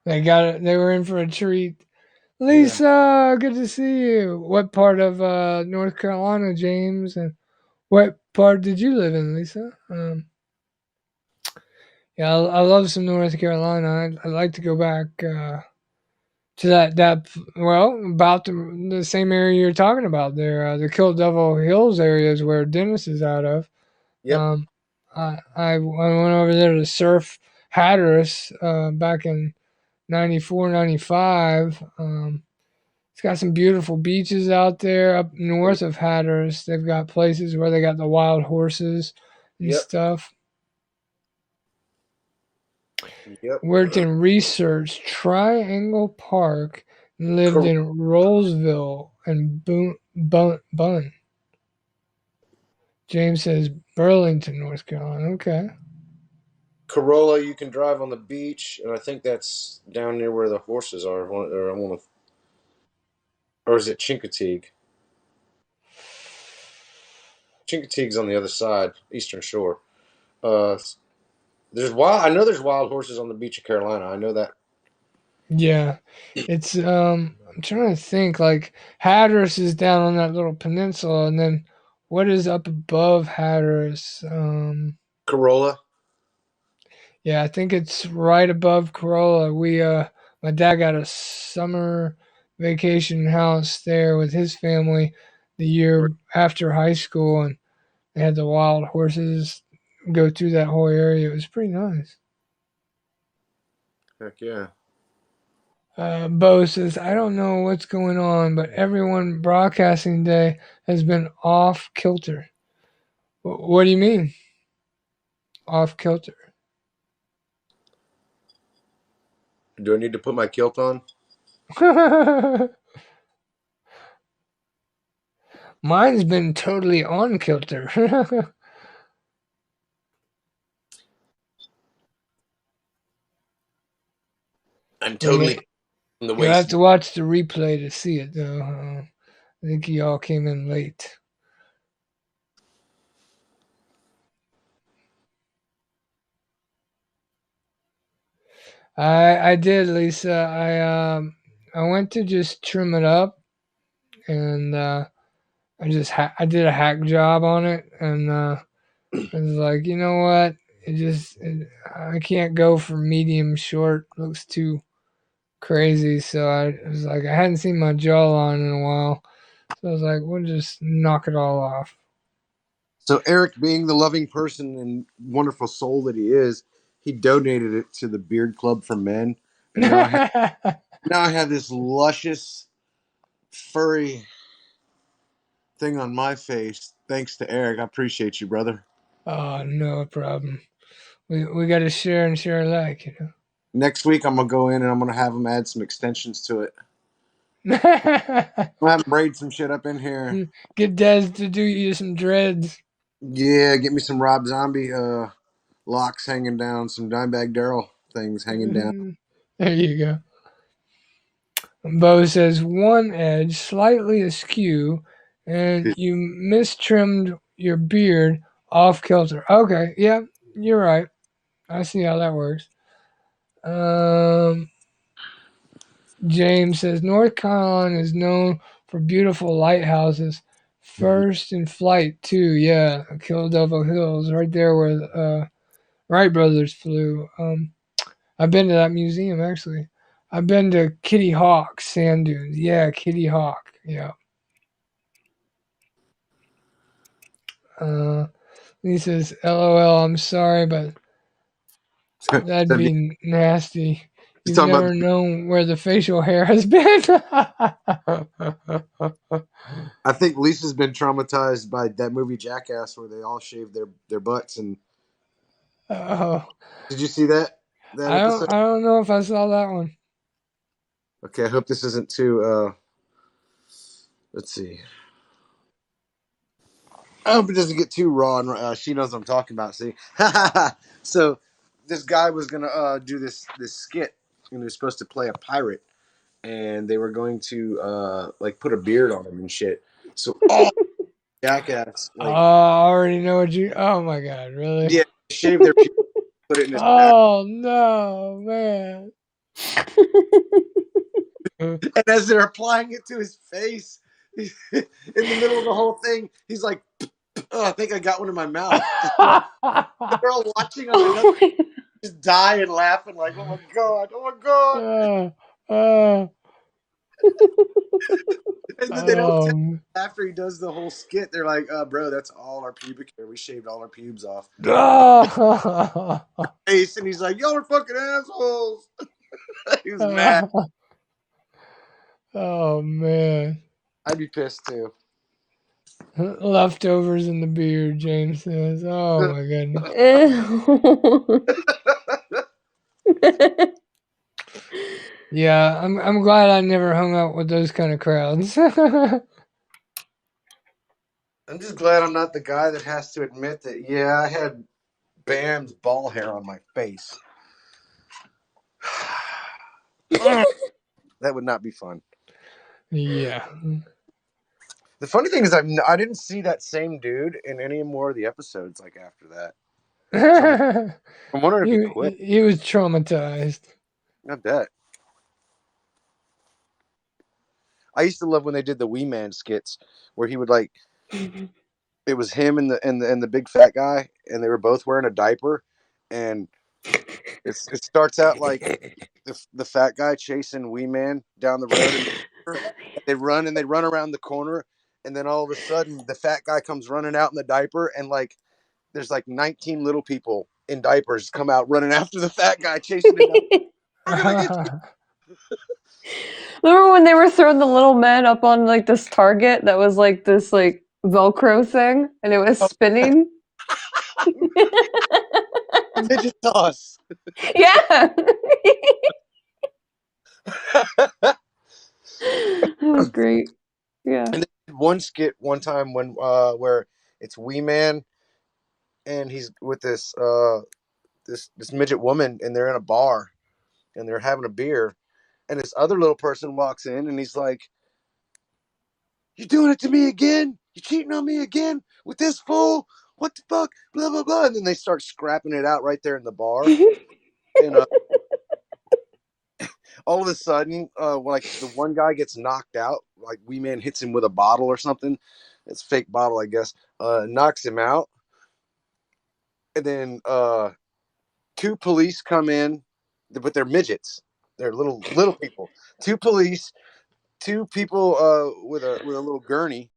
They got it. They were in for a treat. Yeah. Lisa, good to see you. What part of North Carolina, James? And what part did you live in, Lisa? Yeah, I love some North Carolina. I'd like to go back to that well, about the same area you're talking about there. The Kill Devil Hills area is where Dennis is out of. Yep. I went over there to surf Hatteras back in 94, 95. It's got some beautiful beaches out there up north of Hatteras. They've got places where they got the wild horses and Yep. stuff. Yep. Worked in research, Triangle Park, and lived in Roseville and Bunn. James says Burlington, North Carolina. Okay. Corolla, you can drive on the beach, and I think that's down near where the horses are. Or is it Chincoteague? Chincoteague's on the other side, Eastern Shore. There's wild. I know there's wild horses on the beach of Carolina. I know that. Yeah. It's I'm trying to think, like Hatteras is down on that little peninsula, and then what is up above Hatteras? Corolla. Yeah, I think it's right above Corolla. My dad got a summer vacation house there with his family the year after high school, and they had the wild horses go through that whole area. It was pretty nice. Heck yeah. Bo says, I don't know what's going on, but everyone broadcasting day has been off kilter. What do you mean? Off kilter? Do I need to put my kilt on? Mine's been totally on kilter. I'm totally on the You'll have waist. to watch the replay to see it, though. I think y'all came in late. I did, Lisa. I went to just trim it up, and I did a hack job on it, and I was like, you know what? I can't go for medium short. Looks too crazy. So I was like, I hadn't seen my jawline in a while, so I was like, we'll just knock it all off. So Eric, being the loving person and wonderful soul that he is, he donated it to the Beard Club for Men, and now I have this luscious, furry thing on my face. Thanks to Eric, I appreciate you, brother. Oh, no problem. We got to share and share alike, you know. Next week, I'm gonna go in and I'm gonna have him add some extensions to it. Get I'm gonna have him braid some shit up in here. Des to do you some dreads. Yeah, get me some Rob Zombie locks hanging down, some Dimebag Daryl things hanging down. There you go. Bo says one edge slightly askew, and you mistrimmed your beard off kilter. Okay, yeah, you're right. I see how that works. James says North Carolina is known for beautiful lighthouses. First in flight too, yeah. Kill Devil Hills, right there where Wright brothers flew. I've been to that museum actually. I've been to Kitty Hawk sand dunes. Yeah, Kitty Hawk. Yeah. He says, "LOL, I'm sorry, but that'd be nasty. You've talking about- never known where the facial hair has been." I think Lisa's been traumatized by that movie Jackass, where they all shave their butts. And Oh, did you see that episode? I don't know if I saw that one. Okay, I hope this isn't too. Let's see. I hope it doesn't get too raw. And she knows what I'm talking about. See, so this guy was gonna do this skit, and he was supposed to play a pirate, and they were going to like put a beard on him and shit. So all Jackass, Oh, like, I already know what you. Oh my god, really? yeah, shave their pubes, put it in his mouth. Oh no, man. And as they're applying it to his face, in the middle of the whole thing, he's like, "Oh, I think I got one in my mouth." They're all watching him, and Oh my- just dying laughing, like, "Oh my god, oh my god!" And then they don't tell him after he does the whole skit. They're like, "Bro, that's all our pubic hair. We shaved all our pubes off." Face, and he's like, "Y'all are fucking assholes." He was mad. Oh man. I'd be pissed too. Leftovers in the beard, James says. Oh my goodness. Ew. Yeah, I'm glad I never hung out with those kind of crowds. I'm just glad I'm not the guy that has to admit that, yeah, I had Bam's ball hair on my face. That would not be fun. Yeah. The funny thing is, I didn't see that same dude in any more of the episodes. Like after that, I'm wondering if he quit. He was traumatized. I bet. I used to love when they did the Wee Man skits, where he would like, it was him and the big fat guy, and they were both wearing a diaper, and it starts out like the fat guy chasing Wee Man down the road, and they run around the corner, and then all of a sudden the fat guy comes running out in the diaper, and like there's like 19 little people in diapers come out running after the fat guy chasing him down. We're gonna get you. Remember when they were throwing the little men up on like this target that was like this like Velcro thing and it was spinning? Midget toss. Yeah. That was great. Yeah. And they did one skit one time when where it's Wee Man and he's with this this midget woman, and they're in a bar and they're having a beer, and this other little person walks in and he's like, "You doing it to me again? You cheating on me again with this fool? What the fuck? Blah blah blah." And then they start scrapping it out right there in the bar, and all of a sudden, like the one guy gets knocked out, like Wee Man hits him with a bottle or something. It's a fake bottle, I guess. Knocks him out, and then two police come in, but they're midgets. They're little people. Two police, two people with a little gurney,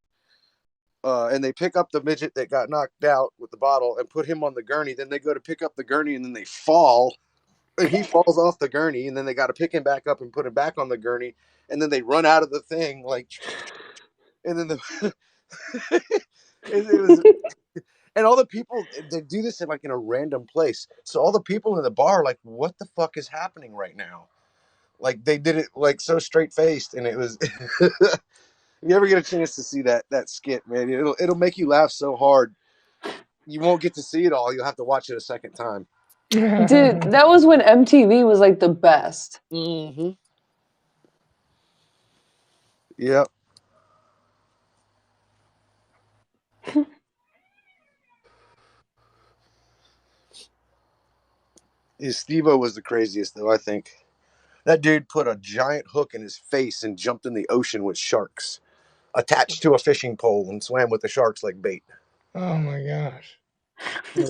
and they pick up the midget that got knocked out with the bottle and put him on the gurney. Then they go to pick up the gurney, and then they fall. And he falls off the gurney, and then they got to pick him back up and put him back on the gurney, and then they run out of the thing like, and then it was, and all the people, they do this in a random place, so all the people in the bar are like, what the fuck is happening right now? Like they did it like so straight faced, and it was. If you ever get a chance to see that skit, man, it'll make you laugh so hard. You won't get to see it all. You'll have to watch it a second time. Dude, that was when MTV was like the best. Mm-hmm. Yep. Steve-O was the craziest, though, I think. That dude put a giant hook in his face and jumped in the ocean with sharks, attached to a fishing pole, and swam with the sharks like bait. Oh my gosh.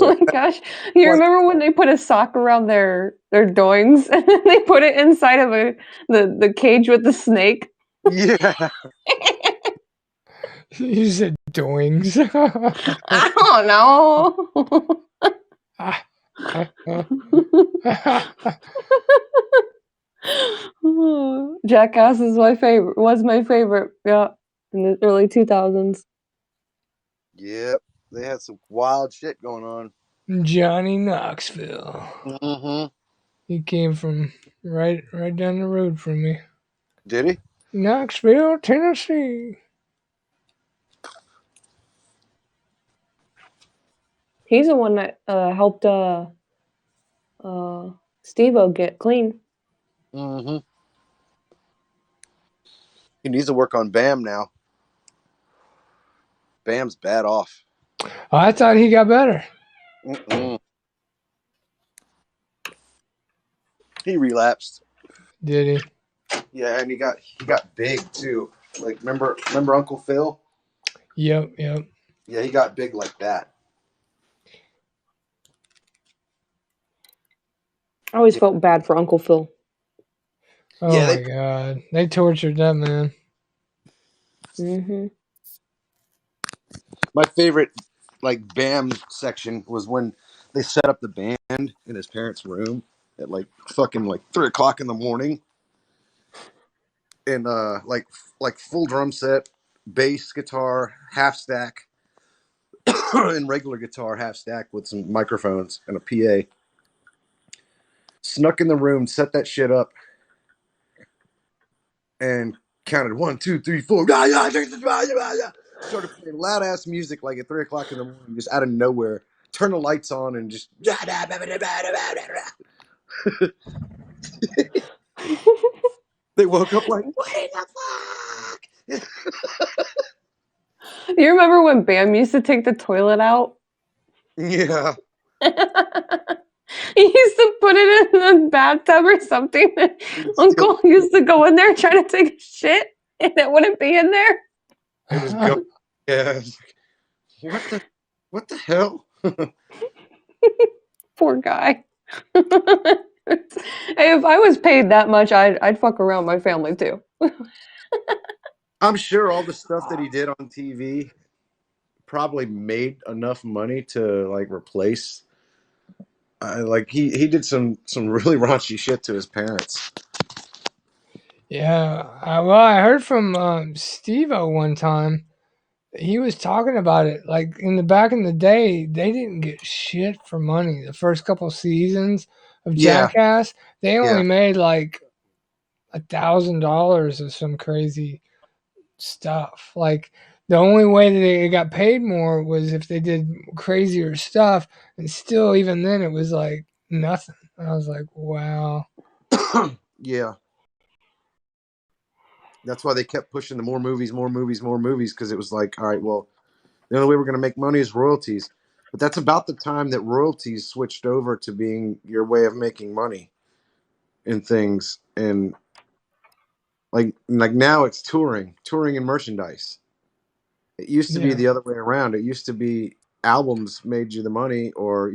Oh my gosh. You remember when they put a sock around their doings and then they put it inside of the cage with the snake? Yeah. You said doings. I don't know. Jackass is my favorite. Was my favorite. Yeah, in the early 2000s. Yep, they had some wild shit going on. Johnny Knoxville. Mm-hmm. He came from right down the road from me. Did he? Knoxville, Tennessee. He's the one that helped Steve-O get clean. Mm-hmm. He needs to work on Bam now. Bam's bad off. Oh, I thought he got better. Mm-mm. He relapsed. Did he? Yeah, and he got big too. Like remember Uncle Phil? Yep. Yeah, he got big like that. I always felt bad for Uncle Phil. Oh Yeah, my God. They tortured that man. Mm-hmm. My favorite like Bam section was when they set up the band in his parents' room at like fucking like 3:00 in the morning. And like full drum set, bass guitar, half stack, and regular guitar half stack with some microphones and a PA. Snuck in the room, set that shit up, and counted 1, 2, 3, 4. Started playing loud ass music like at 3:00 in the morning, just out of nowhere. Turn the lights on and just. They woke up like, what in the fuck? You remember when Bam used to take the toilet out? Yeah. He used to put it in the bathtub or something. Uncle used to go in there trying to take a shit, and it wouldn't be in there. It was going. Yeah. What the hell? Poor guy. If I was paid that much, I'd fuck around my family too. I'm sure all the stuff that he did on TV probably made enough money to like replace. Like he did some really raunchy shit to his parents. Yeah. I heard from Steve-O one time. He was talking about it. Like in the back in the day, they didn't get shit for money. The first couple seasons of Yeah. Jackass, they only Yeah. made like $1,000 or some crazy stuff. Like the only way that they got paid more was if they did crazier stuff, and still, even then, it was like nothing. I was like, wow. Yeah. That's why they kept pushing the more movies, because it was like, all right, well, the only way we're going to make money is royalties. But that's about the time that royalties switched over to being your way of making money in things. And like now it's touring and merchandise. It used to be Yeah. the other way around. It used to be albums made you the money, or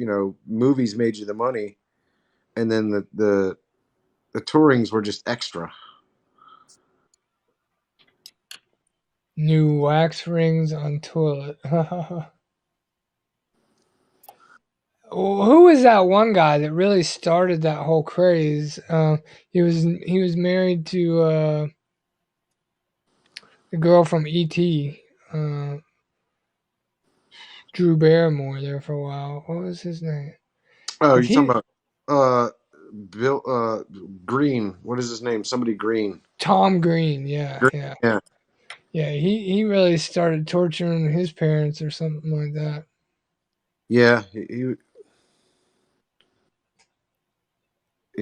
movies made you the money, and then the tourings were just extra. New wax rings on toilet. Who was that one guy that really started that whole craze? He was married to the girl from E.T. Drew Barrymore there for a while. What was his name? Oh, Was you're talking he about Bill Green? What is his name? Somebody Green. Tom Green? Yeah, Green. yeah, Yeah. yeah. He really started torturing his parents or something like that. Yeah, he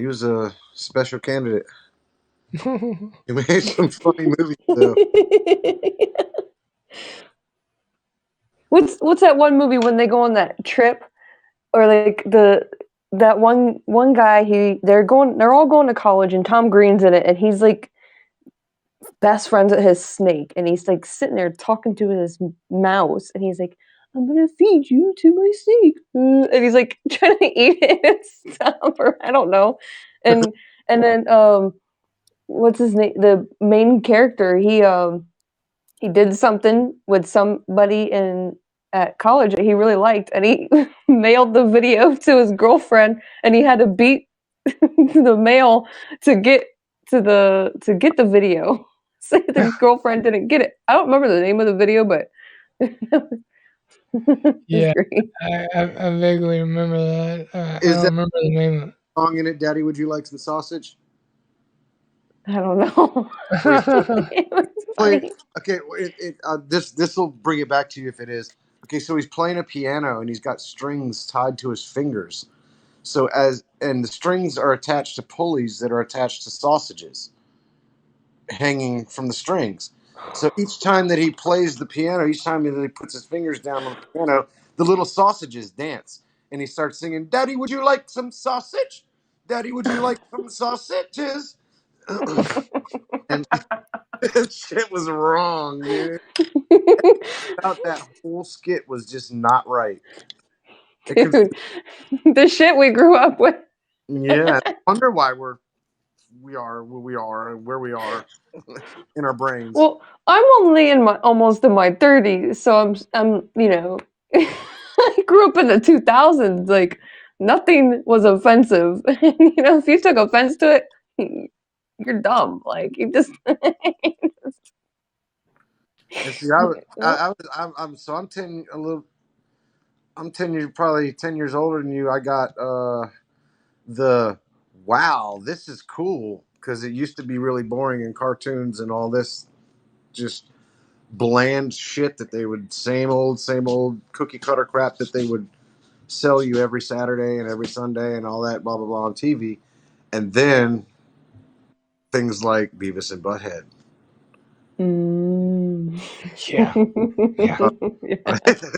was a special candidate. He made some funny movies though. What's that one movie when they go on that trip, or like that one guy they're all going to college, and Tom Green's in it, and he's like best friends with his snake, and he's like sitting there talking to his mouse, and he's like, I'm gonna feed you to my snake, and he's like trying to eat it and stuff, or I don't know, and then what's his name, the main character, he did something with somebody at college that he really liked, and he mailed the video to his girlfriend, and he had to beat the mail to get the video. So the girlfriend didn't get it. I don't remember the name of the video, but Yeah, great. I vaguely remember that. I Is don't that remember the name of song in it? Daddy, would you like some sausage? I don't know. Where he's it. It was playing. funny. Okay, this will bring it back to you if it is. Okay, so he's playing a piano and he's got strings tied to his fingers. So and the strings are attached to pulleys that are attached to sausages hanging from the strings. So each time that he plays the piano, each time that he puts his fingers down on the piano, the little sausages dance. And he starts singing, "Daddy, would you like some sausage? Daddy, would you like some sausages?" And shit was wrong, dude. That whole skit was just not right. Dude, the shit we grew up with. Yeah, I wonder why we are where we are and where we are in our brains. Well, I'm only almost in my 30s, so I'm I grew up in the 2000s. Like nothing was offensive. If you took offense to it, you're dumb. Like you just. And see, I'm 10 years, probably 10 years older than you. I got the wow, this is cool, because it used to be really boring in cartoons and all this just bland shit that they would same old cookie cutter crap that they would sell you every Saturday and every Sunday and all that blah blah blah on TV, and then things like Beavis and Butthead. Mm. Yeah. Yeah.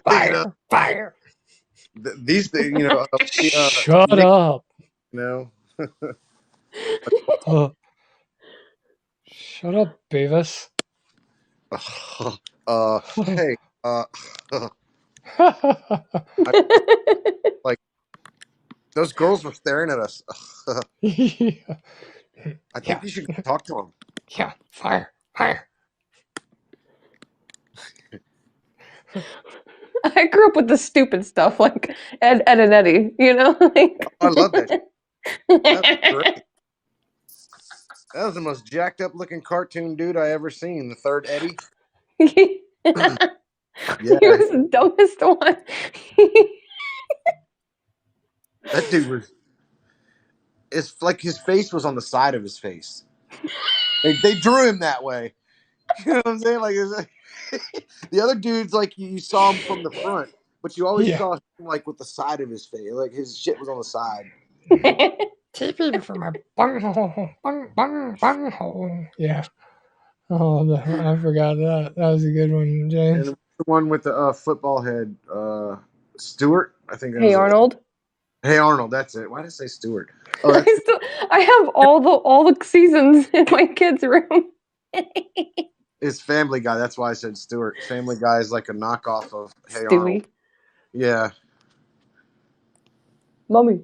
Yeah. Fire. These things, Shut up. you know, Shut up, Beavis. hey, like those girls were staring at us. Yeah. I think you should talk to them. Yeah. Fire. I grew up with the stupid stuff like Ed and Eddie, like. I love that. That was great. That was the most jacked up looking cartoon dude I ever seen. The third Eddie. He Yeah, was the dumbest one. that dude was. It's like his face was on the side of his face. They drew him that way. You know what I'm saying? Like the other dudes, like you saw him from the front, but you always saw him like with the side of his face. Like his shit was on the side. TP for my bunghole. Yeah. Oh, I forgot that. That was a good one, James. And the one with the football head, Stewart, I think. Hey Arnold. Hey Arnold, that's it. Why did I say Stewart? Oh, I have all the seasons in my kids' room. It's Family Guy. That's why I said Stewart. Family Guy is like a knockoff of Hey Stewie. Arnold. Yeah. Mommy.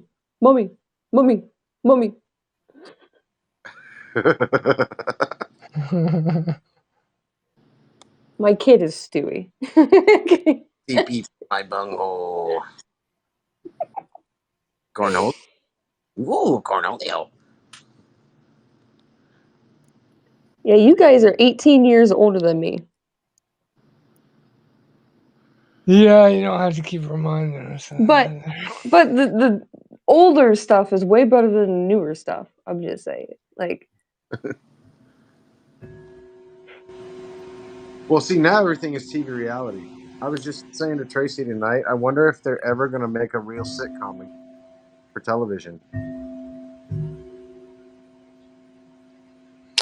My kid is Stewie. TP my bunghole. Cornell. Ooh, Cornelio. Yeah, you guys are 18 years older than me. Yeah, you don't have to keep reminding us. But the older stuff is way better than the newer stuff. I'm just saying. Like. Well, see, now everything is TV reality. I was just saying to Tracy tonight, I wonder if they're ever going to make a real sitcom for television.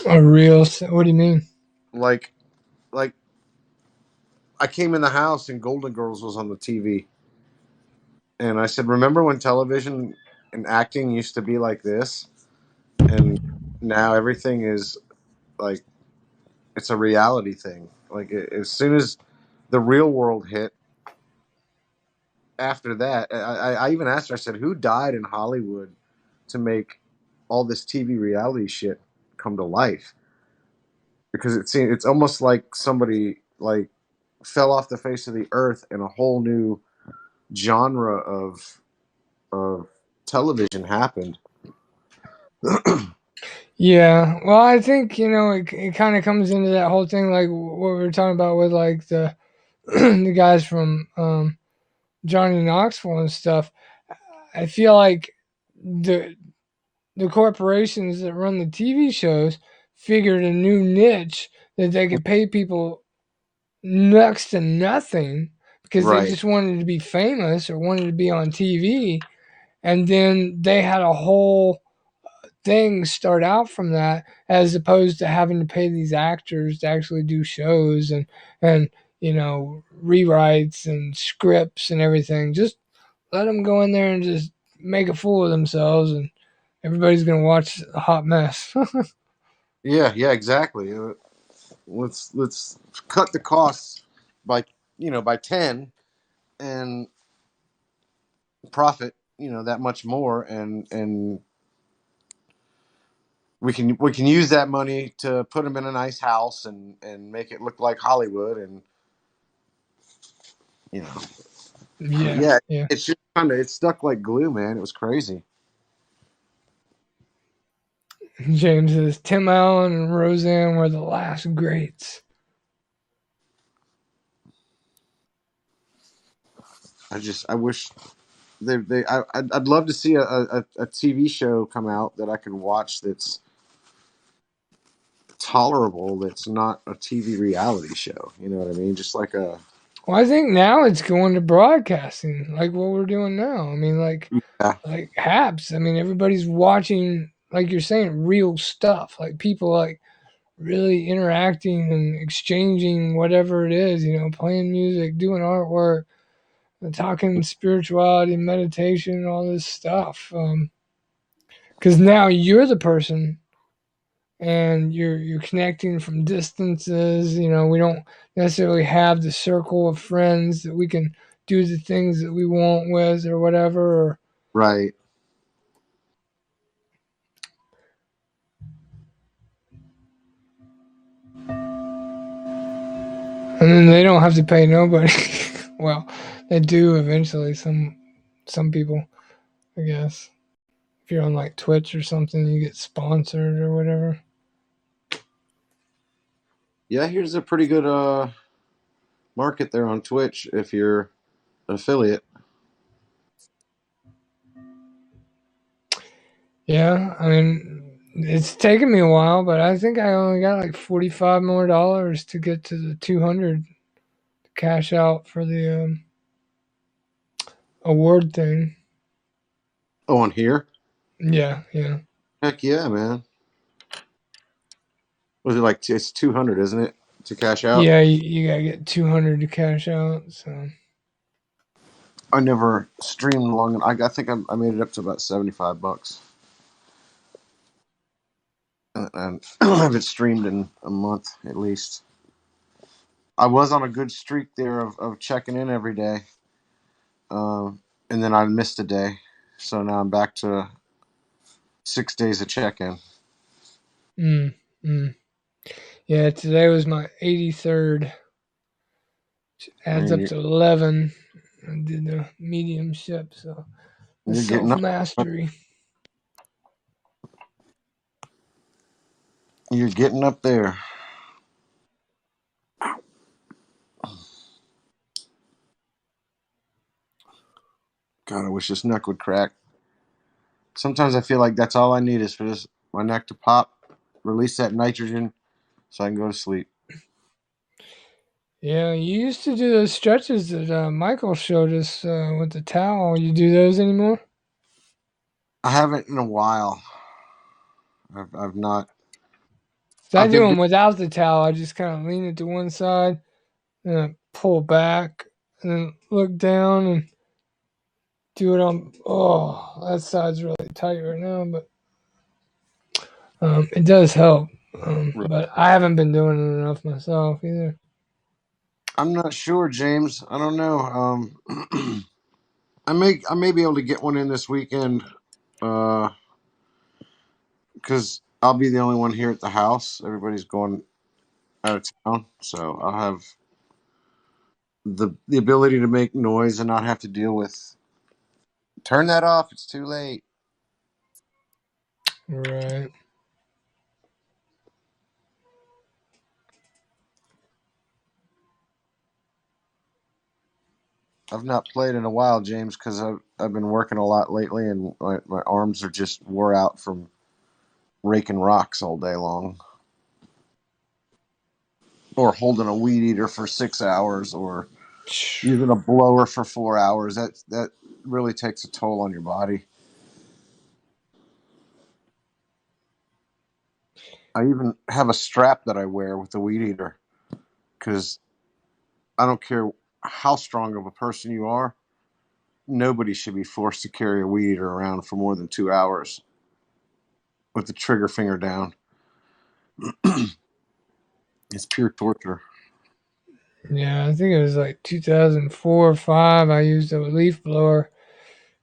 A real? What do you mean? Like, I came in the house and Golden Girls was on the TV. And I said, remember when television and acting used to be like this? And now everything is like, it's a reality thing. Like, as soon as the real world hit, after that, I even asked her, I said, who died in Hollywood to make all this TV reality shit come to life? Because it's almost like somebody like fell off the face of the earth, and a whole new genre of television happened. Yeah, well, I think it kind of comes into that whole thing, like what we were talking about with like the the guys from Johnny Knoxville and stuff. I feel like the the corporations that run the TV shows figured a new niche that they could pay people next to nothing because they Right. just wanted to be famous or wanted to be on TV, and then they had a whole thing start out from that, as opposed to having to pay these actors to actually do shows and rewrites and scripts and everything. Just let them go in there and just make a fool of themselves, and everybody's gonna watch a hot mess. Yeah, exactly. Let's cut the costs by by 10 and profit that much more, and we can use that money to put them in a nice house and make it look like Hollywood, and you know Yeah, yeah, yeah. it's just it's stuck like glue, man. It was crazy. James says Tim Allen and Roseanne were the last greats. I wish I'd love to see a TV show come out that I could watch that's tolerable, that's not a TV reality show. You know what I mean? Just like a Well, I think now it's going to broadcasting, like what we're doing now. I mean, yeah, like Habs. I mean, everybody's watching, like you're saying, real stuff. Like people like really interacting and exchanging whatever it is, playing music, doing artwork, and talking spirituality, meditation, and all this stuff. Because now you're the person, and you're connecting from distances. We don't necessarily have the circle of friends that we can do the things that we want with or whatever. Or, right. and then they don't have to pay nobody. Well, they do eventually. Some people, I guess. If you're on like Twitch or something, you get sponsored or whatever. Yeah, here's a pretty good market there on Twitch if you're an affiliate. Yeah, I mean, it's taken me a while, but I think I only got like $45 more to get to the 200 to cash out for the award thing. Oh, on here? Yeah, yeah. Heck yeah, man. Was it like it's 200, isn't it, to cash out? Yeah, you gotta get 200 to cash out. So I never streamed long. I think I made it up to about $75, and I haven't streamed in a month at least. I was on a good streak there of checking in every day, and then I missed a day, so now I'm back to 6 days of check-in. mm, mm. Yeah, today was my 83rd. Which adds up to 11. I did the mediumship, so the You're getting self up. mastery. You're getting up there. God, I wish this neck would crack. Sometimes I feel like that's all I need is for my neck to pop, release that nitrogen, so I can go to sleep. Yeah, you used to do those stretches that Michael showed us with the towel. You do those anymore? I haven't in a while. I've not. So I I've do been them without the towel. I just kind of lean it to one side and then pull back and then look down and do it on. Oh, that side's really tight right now, but it does help. But I haven't been doing it enough myself either. I'm not sure, James. I don't know. I may be able to get one in this weekend, because I'll be the only one here at the house. Everybody's going out of town, so I'll have the ability to make noise and not have to deal with turn that off. It's too late. Right. I've not played in a while, James, because I've been working a lot lately, and my arms are just wore out from raking rocks all day long, or holding a weed eater for 6 hours, or using a blower for 4 hours. That really takes a toll on your body. I even have a strap that I wear with the weed eater because I don't care how strong of a person you are. Nobody should be forced to carry a weed eater around for more than 2 hours with the trigger finger down. It's pure torture. Yeah, I think it was like 2004 or 5. I used a leaf blower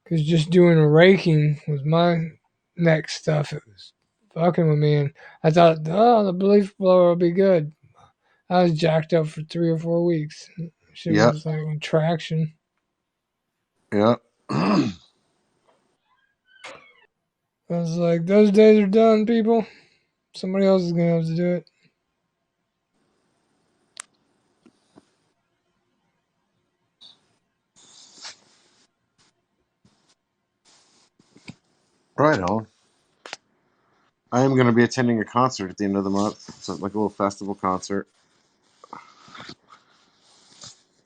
because just doing a raking was my next stuff. It was fucking with me, and I thought, oh, the leaf blower will be good. I was jacked up for 3 or 4 weeks. Shit Yep. was like traction. Yep. I was like, those days are done, people. Somebody else is gonna have to do it. Right on. I am going to be attending a concert at the end of the month. It's like a little festival concert.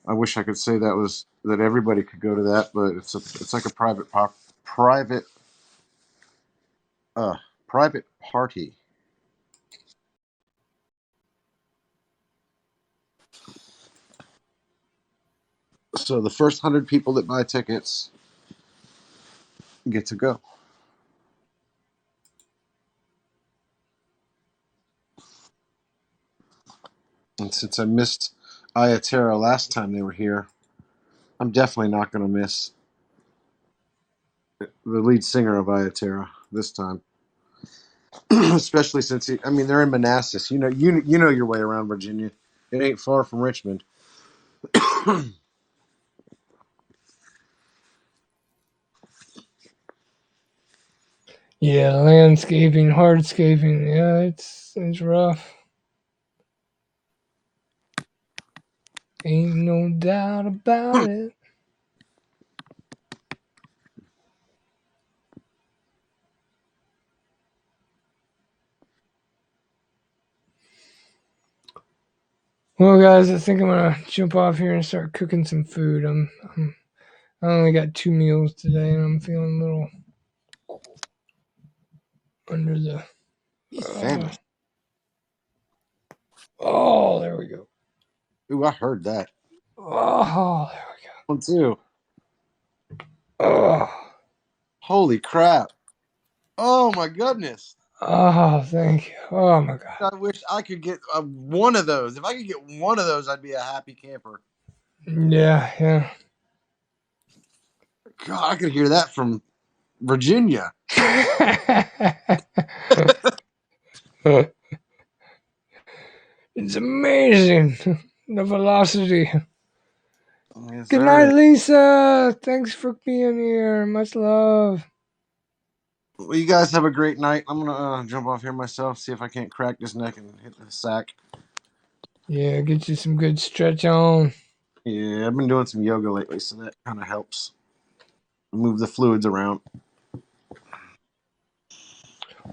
I wish I could say that everybody could go to that, but it's like a private private party. So the first 100 people that buy tickets get to go. And since I missed Ayaterra last time they were here, I'm definitely not going to miss the lead singer of Ayaterra this time. Especially since they're in Manassas. You know your way around Virginia. It ain't far from Richmond. Yeah, landscaping, hardscaping. Yeah, it's rough. Ain't no doubt about it. Well, guys, I think I'm gonna jump off here and start cooking some food. I only got 2 meals today, and I'm feeling a little under the. He's famished. Oh, there we go. Ooh, I heard that. Oh, there we One too. go. Holy crap. Oh my goodness. Oh, thank you. Oh my God. I wish I could get one of those. If I could get one of those, I'd be a happy camper. Yeah. God, I could hear that from Virginia. It's amazing the velocity. Yes, Good sir. night, Lisa. Thanks for being here. Much love. Well, you guys have a great night. I'm gonna jump off here myself, see if I can't crack this neck and hit the sack. Yeah, get you some good stretch on. Yeah, I've been doing some yoga lately, so that kind of helps move the fluids around.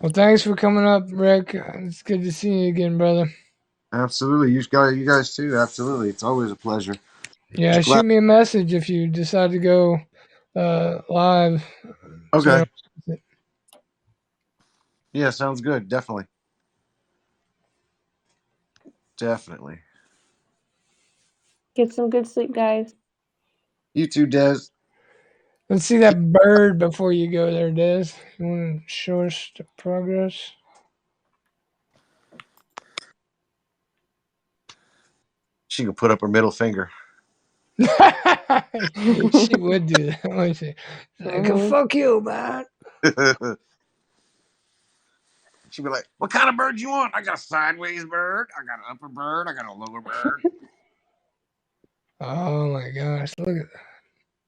Well, thanks for coming up, Rick. It's good to see you again, brother. Absolutely, you guys too. Absolutely, it's always a pleasure. Yeah, Just glad. shoot me a message if you decide to go live. Okay. So, Yeah, sounds good. Definitely. Definitely. Get some good sleep, guys. You too, Des. let's see that bird before you go there, Des. You want to show us the progress? She can put up her middle finger. She would do that. Wouldn't she? Like, Mhm. fuck you, man. She'd be like, "What kind of bird you want? I got a sideways bird. I got an upper bird. I got a lower bird." Oh my gosh! Look at that.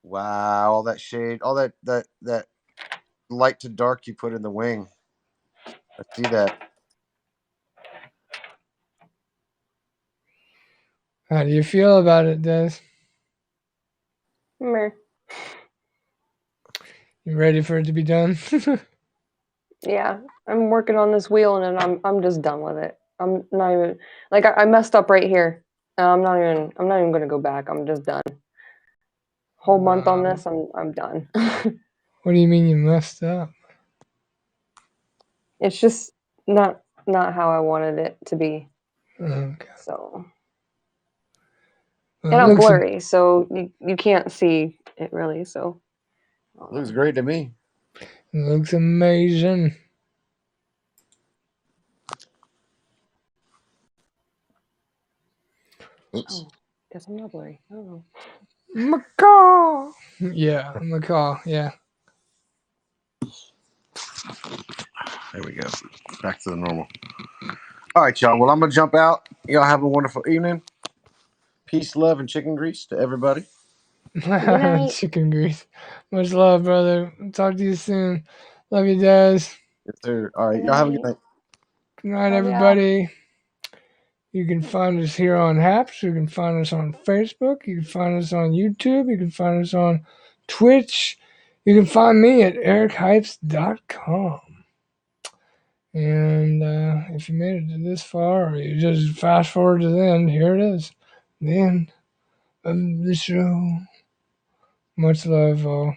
Wow, all that shade, all that light to dark you put in the wing. I see that. How do you feel about it, Des? Meh. You ready for it to be done? Yeah, I'm working on this wheel and then I'm just done with it. I'm not even like I messed up right here. I'm not even gonna go back. I'm just done. Whole month on this, I'm done. What do you mean you messed up? It's just not how I wanted it to be. Okay. So Well, and it I'm looks blurry, so you can't see it really. So Looks great to me. amazing. Oops. oh, guess I'm not blurry. I don't know. Macaw. Yeah, macaw. Yeah. There we go. Back to the normal. All right, y'all. Well, I'm gonna jump out. Y'all have a wonderful evening. Peace, love, and chicken grease to everybody. Good night. Chicken grease. Much love, brother. Talk to you soon. Love you, Des. Yes, sir. All right, Good y'all have a good night. night. Good night, Love ya. everybody. You can find us here on Haps. You can find us on Facebook. You can find us on YouTube. You can find us on Twitch. You can find me at erichipes.com. And if you made it to this far, or you just fast forward to the end, here it is. The end of the show. Much love, all.